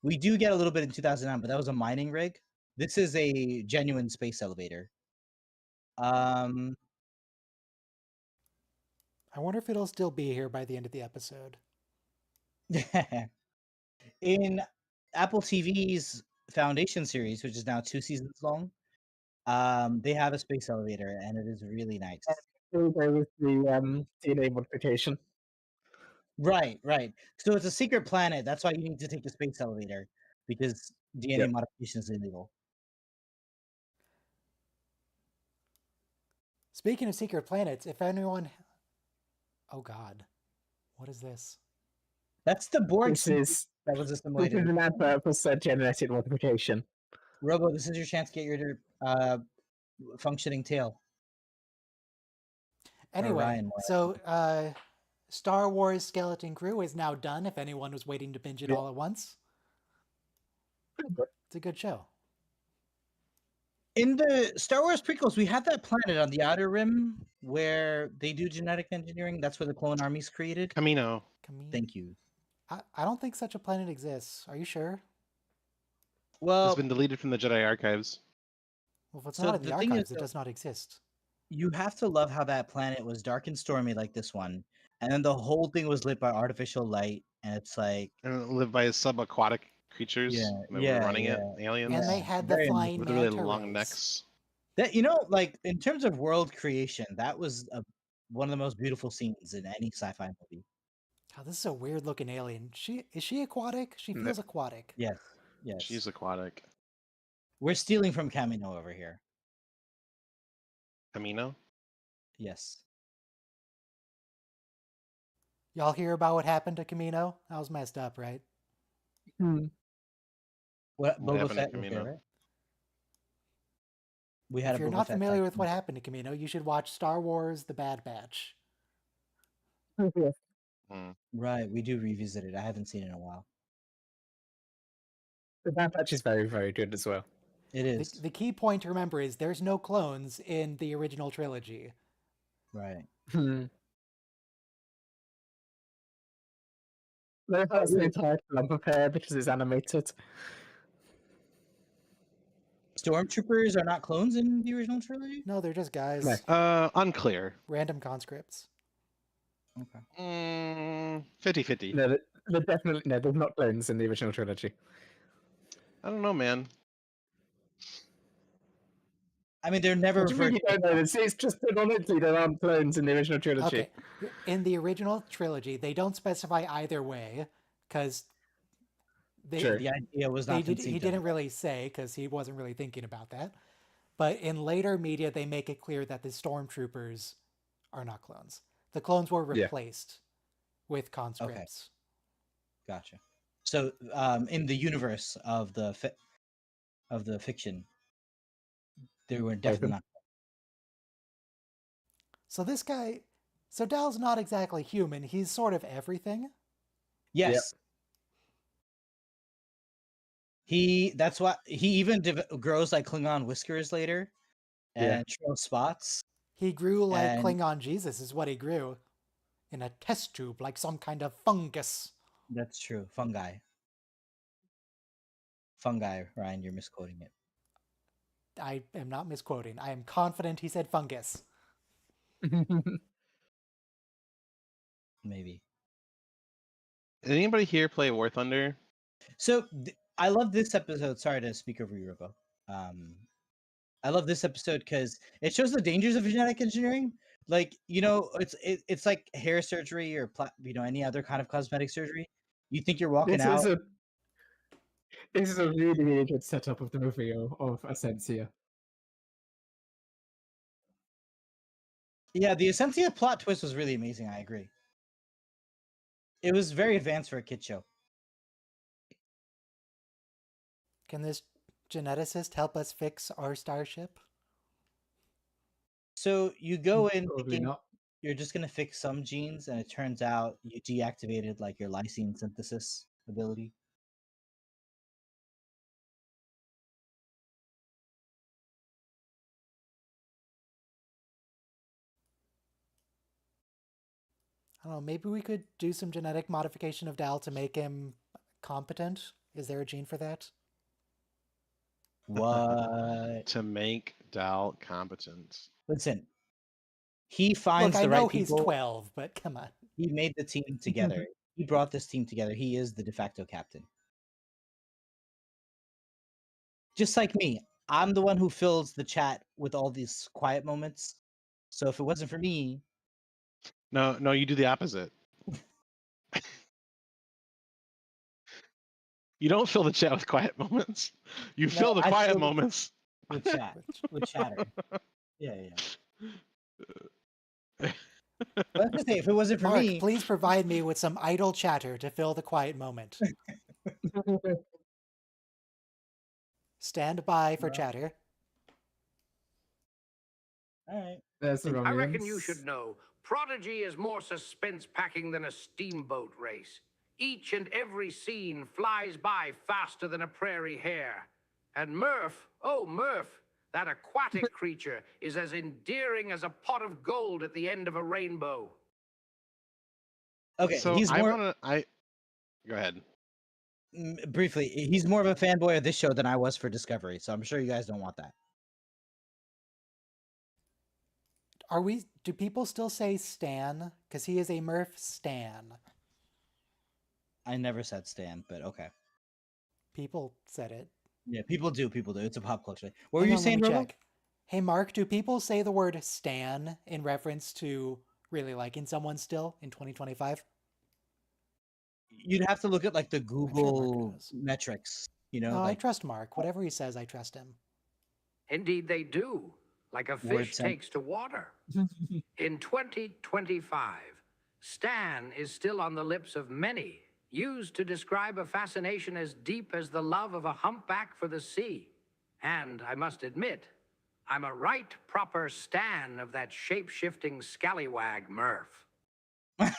We do get a little bit in 2009, but that was a mining rig. This is a genuine space elevator. I wonder if it'll still be here by the end of the episode. In Apple TV's Foundation series, which is now 2 seasons long, they have a space elevator, and it is really nice. There was the DNA modification. Right. So it's a secret planet. That's why you need to take the space elevator, because DNA modification is illegal. Speaking of secret planets, if anyone... Oh god. What is this? That's the Borg. This is that was assimilated. an advert for said genetic modification. Robo, this is your chance to get your functioning tail. Anyway, Ryan, so Star Wars Skeleton Crew is now done, if anyone was waiting to binge it all at once. It's a good show. In the Star Wars prequels, we had that planet on the Outer Rim where they do genetic engineering. That's where the clone army's created. Camino. Thank you. I don't think such a planet exists. Are you sure? Well, It's been deleted from the Jedi archives. Well, if it's So not in the the thing is, archives, it though, does not exist. you have to love how that planet was dark and stormy like this one, and then the whole thing was lit by artificial light, and it's like, And it lived by subaquatic creatures that were running it, aliens. And they had the Very flying with really manta long rays. necks. that. Like in terms of world creation, that was one of the most beautiful scenes in any sci-fi movie. God, this is a weird looking alien. Is she aquatic? She feels aquatic. Yes. She's aquatic. We're stealing from Camino over here. Camino? Yes. Y'all hear about what happened to Camino? That was messed up, right? What What Boba happened to Fett was there, Camino? right? We had If a you're Boba not Fett familiar type with what happened to Camino, you should watch Star Wars The Bad Batch. Right, we do revisit it. I haven't seen it in a while. The Bad Batch is very, very good as well. It is. The key point to remember is there's no clones in the original trilogy. Right. That's the entire lump of hair because it's animated. Stormtroopers are not clones in the original trilogy? No, they're just guys. Unclear. Random conscripts. Okay. 50-50. No, They're definitely no. They're not clones in the original trilogy. I don't know, man. I mean, they're never What do you referred mean to. you don't know this? It's just canonically there aren't clones in the original trilogy. Okay, in the original trilogy, they don't specify either way because Sure. The idea was they not did. He conceived. didn't really say because he wasn't really thinking about that. But in later media, they make it clear that the stormtroopers are not clones. The clones were Yeah. replaced with conscripts. Gotcha. So, in the universe of the fiction, they were definitely not. So this guy, so Dal's not exactly human. He's sort of everything. Yes. That's why he even grows like Klingon whiskers later, and trail spots. He grew like And- Klingon Jesus is what he grew, in a test tube like some kind of fungus. That's true. Fungi, Ryan, you're misquoting it. I am not misquoting. I am confident he said fungus. Maybe. Did anybody here play War Thunder? So I love this episode. Sorry to speak over you, Robo. I love this episode because it shows the dangers of genetic engineering. Like, it's like hair surgery or any other kind of cosmetic surgery. You think you're walking This out. is a really, really good setup of the movie of Essentia. Yeah, the Essentia plot twist was really amazing. I agree. It was very advanced for a kid show. Can this geneticist help us fix our starship? So you go in Probably thinking not. you're just gonna fix some genes, and it turns out you deactivated like your lysine synthesis ability. I don't know, maybe we could do some genetic modification of Dal to make him competent? Is there a gene for that? What? To make Dal competent. Listen, he finds Look, I the know right he's people. 12, but come on. He made the team together. He brought this team together. He is the de facto captain. Just like me, I'm the one who fills the chat with all these quiet moments. So if it wasn't for me, No, you do the opposite. You don't fill the chat with quiet moments. You fill the I quiet fill the- moments. with chat, with chatter. Yeah. But I was gonna say, if it wasn't for Mark, me, please provide me with some idle chatter to fill the quiet moment. Stand by for chatter. all right. There's the I reckon you Romulans. should know. Prodigy is more suspense packing than a steamboat race. Each and every scene flies by faster than a prairie hare. And Murph, oh Murph, that aquatic creature is as endearing as a pot of gold at the end of a rainbow. Okay, So he's I more want to. Go ahead. briefly. He's more of a fanboy of this show than I was for Discovery. So I'm sure you guys don't want that. Do people still say Stan? Because he is a Murph Stan. I never said Stan, but okay. People said it. Yeah, people do. It's a pop culture. What were Hang you on, let saying, me Robo? check. Hey, Mark, do people say the word Stan in reference to really liking someone still in 2025? You'd have to look at like the sure Mark Google knows. metrics. No, I like trust Mark. Whatever he says, I trust him. Indeed, they do, like a Word fish sense. takes to water. In 2025, Stan is still on the lips of many, used to describe a fascination as deep as the love of a humpback for the sea. And I must admit, I'm a right proper Stan of that shape-shifting scallywag Murph. That's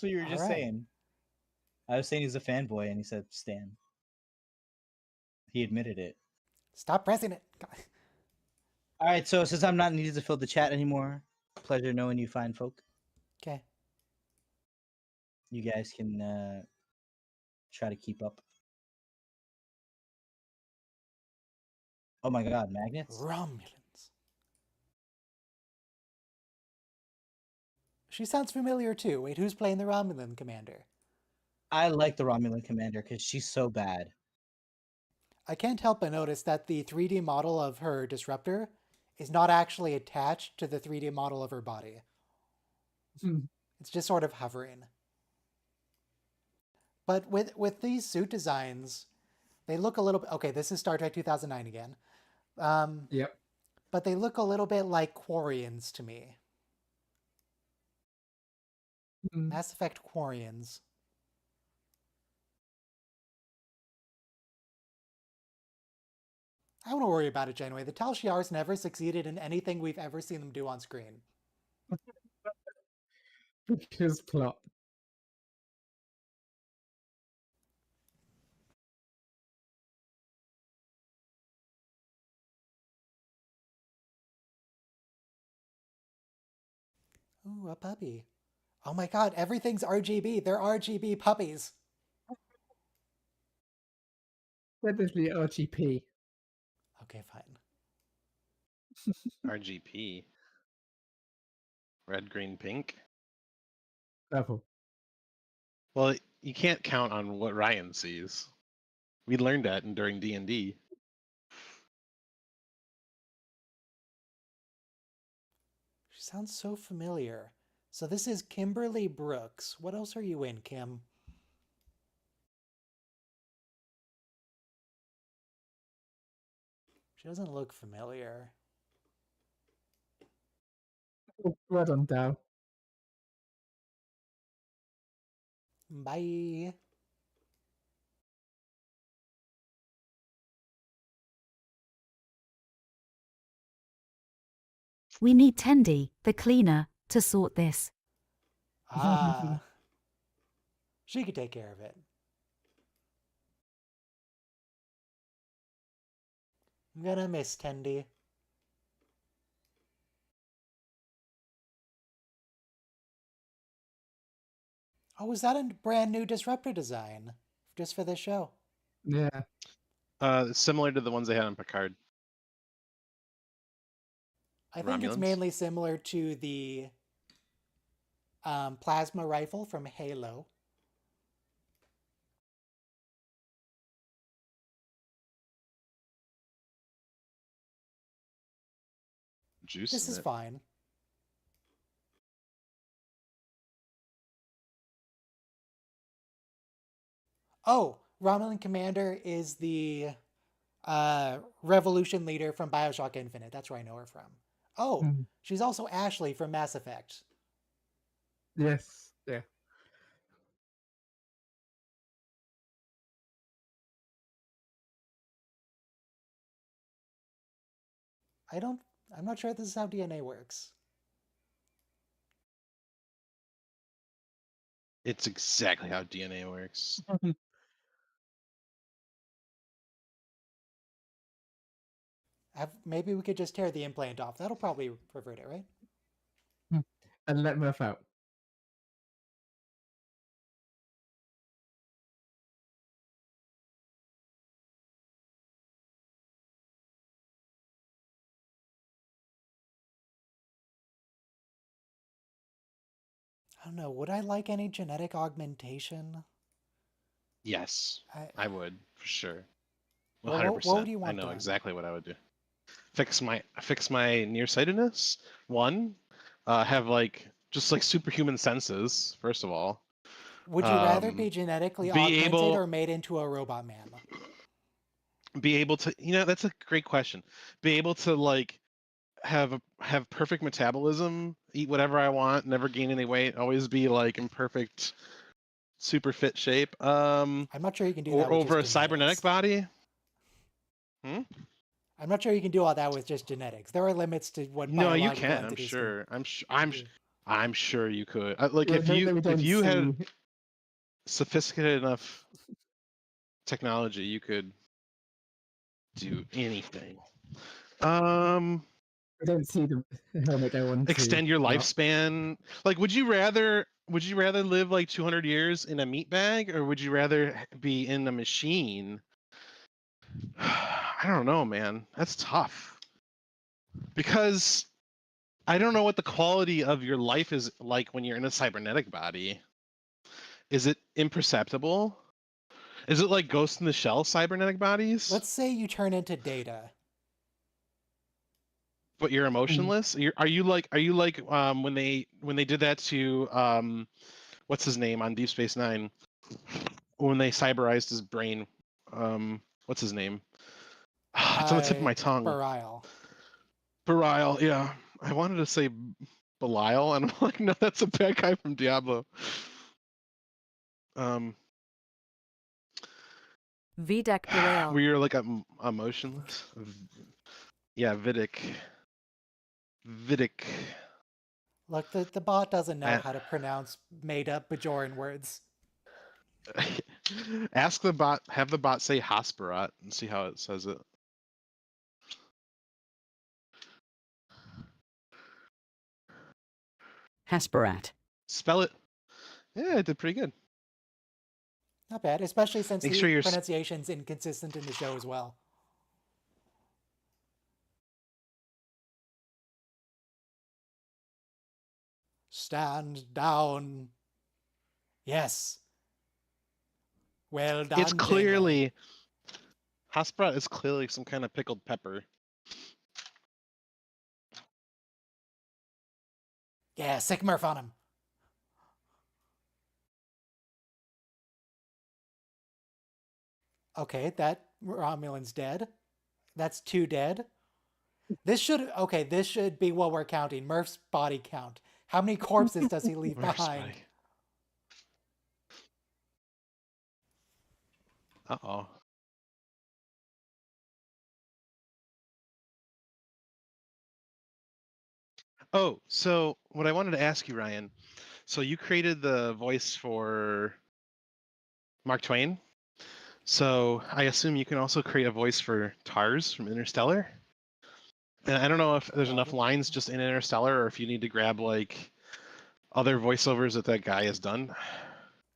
what you were just All right. saying. I was saying he's a fanboy, and he said Stan. He admitted it. Stop pressing it. All right, so since I'm not needed to fill the chat anymore, pleasure knowing you fine folk. Okay. You guys can try to keep up. Oh my god, magnets? Romulans. She sounds familiar too. Wait, who's playing the Romulan commander? I like the Romulan commander because she's so bad. I can't help but notice that the 3D model of her disruptor is not actually attached to the 3D model of her body. It's just sort of hovering. But with these suit designs, they look a little bit... Okay, this is Star Trek 2009 again. Yep. But they look a little bit like Quarians to me. Mass Effect Quarians. I don't worry about it, Janeway. The Tal Shiar's never succeeded in anything we've ever seen them do on screen. Because plot. Ooh, a puppy. Oh my god, everything's RGB. They're RGB puppies. They're definitely RGP. Okay, fine. RGP. Red, green, pink. Purple. Well, you can't count on what Ryan sees. We learned that during D&D. She sounds so familiar. So this is Kimberly Brooks. What else are you in, Kim? She doesn't look familiar. Oh, well done, Dow. Bye. We need Tendi, the cleaner, to sort this. Ah. She could take care of it. I'm gonna miss Tendi. Oh, was that a brand new disruptor design? Just for this show? Yeah. Similar to the ones they had on Picard. I think it's Romulans? mainly similar to the plasma rifle from Halo. Juice This in is it. fine. Oh, Romulan Commander is the revolution leader from Bioshock Infinite. That's where I know her from. Oh, she's also Ashley from Mass Effect. Yes. Yeah. I'm not sure this is how DNA works. It's exactly how DNA works. Maybe we could just tear the implant off. That'll probably pervert it, right? And let Murph out. I don't know. Would I like any genetic augmentation? Yes, I would for sure. Well, 100%. what would you I want know done? exactly what I would do. Fix my nearsightedness. One, have just like superhuman senses. First of all, Would you rather be genetically be augmented able- or made into a robot man? be able to. That's a great question. Be able to like have perfect metabolism, eat whatever I want, never gain any weight, always be like in perfect, super fit shape. I'm not sure you can do that Or with over a just cybernetic genetics. body. I'm not sure you can do all that with just genetics. There are limits to what No, you biological can. I'm entities sure. do. I'm sure you could. Like Yeah, if no, you we don't if you had see- sophisticated enough technology, you could do anything. We don't see the helmet go on to Extend your rock. lifespan. Like, would you rather live like 200 years in a meat bag, or would you rather be in a machine? I don't know, man. That's tough. Because I don't know what the quality of your life is like when you're in a cybernetic body. Is it imperceptible? Is it like Ghost in the Shell cybernetic bodies? Let's say you turn into Data. But you're emotionless. Are you like when they did that to what's his name on Deep Space Nine, when they cyberized his brain? What's his name? It's on the tip of my tongue. Belial, yeah. I wanted to say Belial, and I'm like, no, that's a bad guy from Diablo. VDEC Belial. Where you're like emotionless. Yeah, Vidic. Look, the bot doesn't know how to pronounce made-up Bajoran words. Ask the bot, have the bot say Hasperat and see how it says it. Hasperat. Spell it. Yeah, it did pretty good. Not bad, especially since Make the sure your pronunciation's inconsistent in the show as well. Stand down. Yes. Well done. It's clearly Hasperat is clearly some kind of pickled pepper. Yeah, sick Murph on him. Okay, that Romulan's dead. That's 2 dead. This should be what we're counting. Murph's body count. How many corpses does he leave behind? Uh-oh. Oh, so what I wanted to ask you, Ryan, so you created the voice for Mark Twain. So I assume you can also create a voice for TARS from Interstellar? And I don't know if there's enough lines just in Interstellar, or if you need to grab like other voiceovers that guy has done,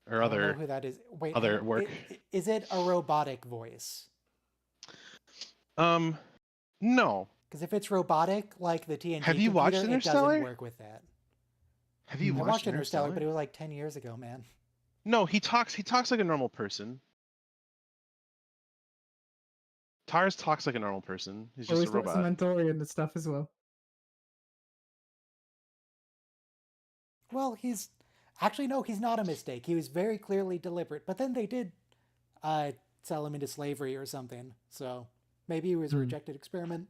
or I don't know who that is. Wait, other work. Is it a robotic voice? No. Because if it's robotic, like the TNG Have you computer, watched it Interstellar? doesn't work with that. Have you watched Interstellar? But it was like 10 years ago, man. No, he talks like a normal person. TARS talks like a normal person. He's just a robot. Some Mentorian and stuff as well. Well, he's not a mistake. He was very clearly deliberate. But then they did sell him into slavery or something. So maybe he was a rejected experiment.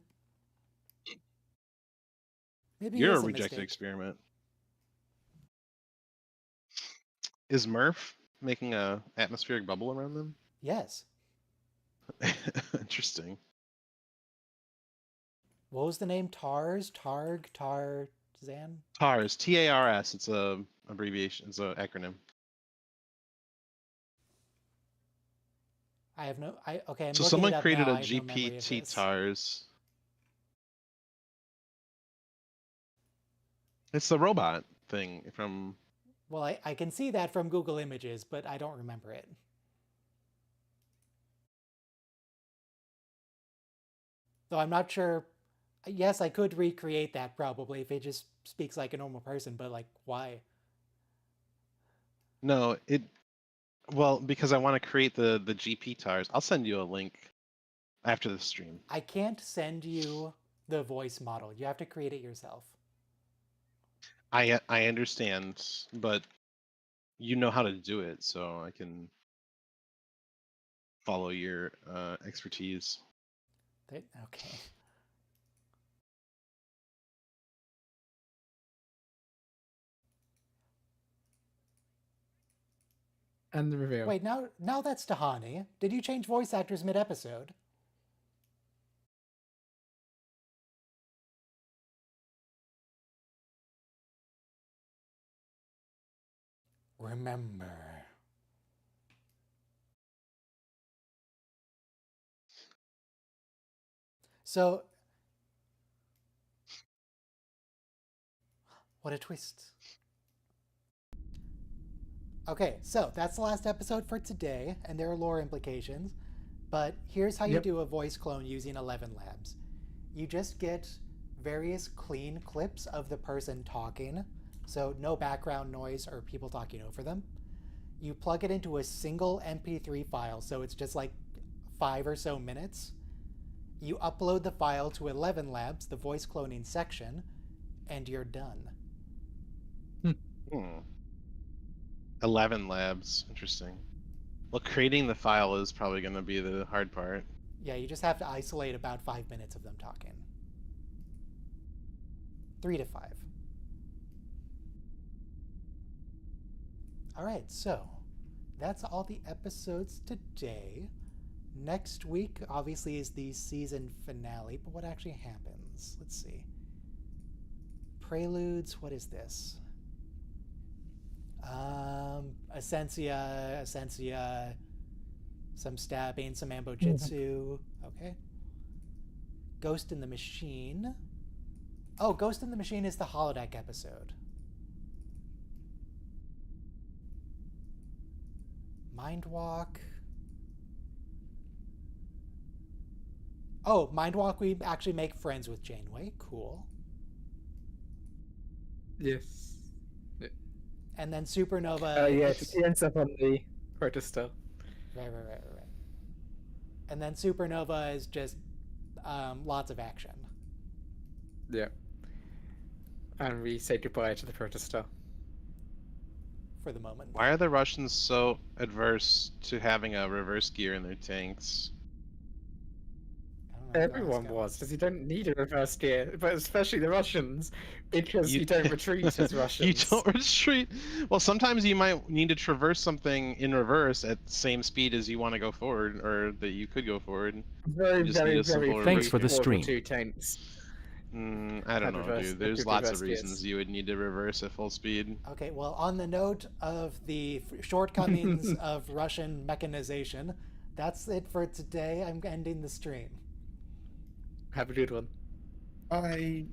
Maybe You're he a is rejected mistake. experiment. Is Murph making a atmospheric bubble around them? Yes. Interesting. What was the name? TARS? Tarzan? TARS. TARS. It's a abbreviation. It's an acronym. I have no. Okay. So someone created a GPT TARS. It's the robot thing from. Well, I can see that from Google Images, but I don't remember it. Though I'm not sure. Yes, I could recreate that probably if it just speaks like a normal person, but like, why? No, well, because I want to create the GP TARS. I'll send you a link after the stream. I can't send you the voice model. You have to create it yourself. I understand, but you know how to do it, so I can follow your expertise. Okay. And the reveal. Wait, now that's Tahani. Did you change voice actors mid-episode? Remember. So, what a twist. Okay, so that's the last episode for today, and there are lore implications. But here's how you do a voice clone using 11 Labs. You just get various clean clips of the person talking, so no background noise or people talking over them. You plug it into a single MP3 file, so it's just like 5 or so minutes. You upload the file to 11 Labs, the voice cloning section, and you're done. 11 Labs, interesting. Well, creating the file is probably going to be the hard part. Yeah, you just have to isolate about 5 minutes of them talking. 3 to 5. All right, so that's all the episodes today. Next week, obviously, is the season finale, but what actually happens? Let's see. Preludes, what is this? Essentia, some stabbing, some ambojitsu. Okay. Ghost in the Machine. Oh, Ghost in the Machine is the holodeck episode. Mindwalk. Oh, Mindwalk, we actually make friends with Janeway. Cool. Yes. And then Supernova. He ends up on the protostar. Right. And then Supernova is just lots of action. Yeah. And we say goodbye to the protostar. For the moment. Why are the Russians so adverse to having a reverse gear in their tanks? Everyone was, because you don't need a reverse gear, but especially the Russians, because you don't retreat as Russians. You don't retreat. Well, sometimes you might need to traverse something in reverse at the same speed as you want to go forward, or that you could go forward. Very Thanks for the stream. I don't know, dude. There's lots of reasons you would need to reverse at full speed. Okay, well, on the note of the shortcomings of Russian mechanization, that's it for today. I'm ending the stream. Have a good one. Bye.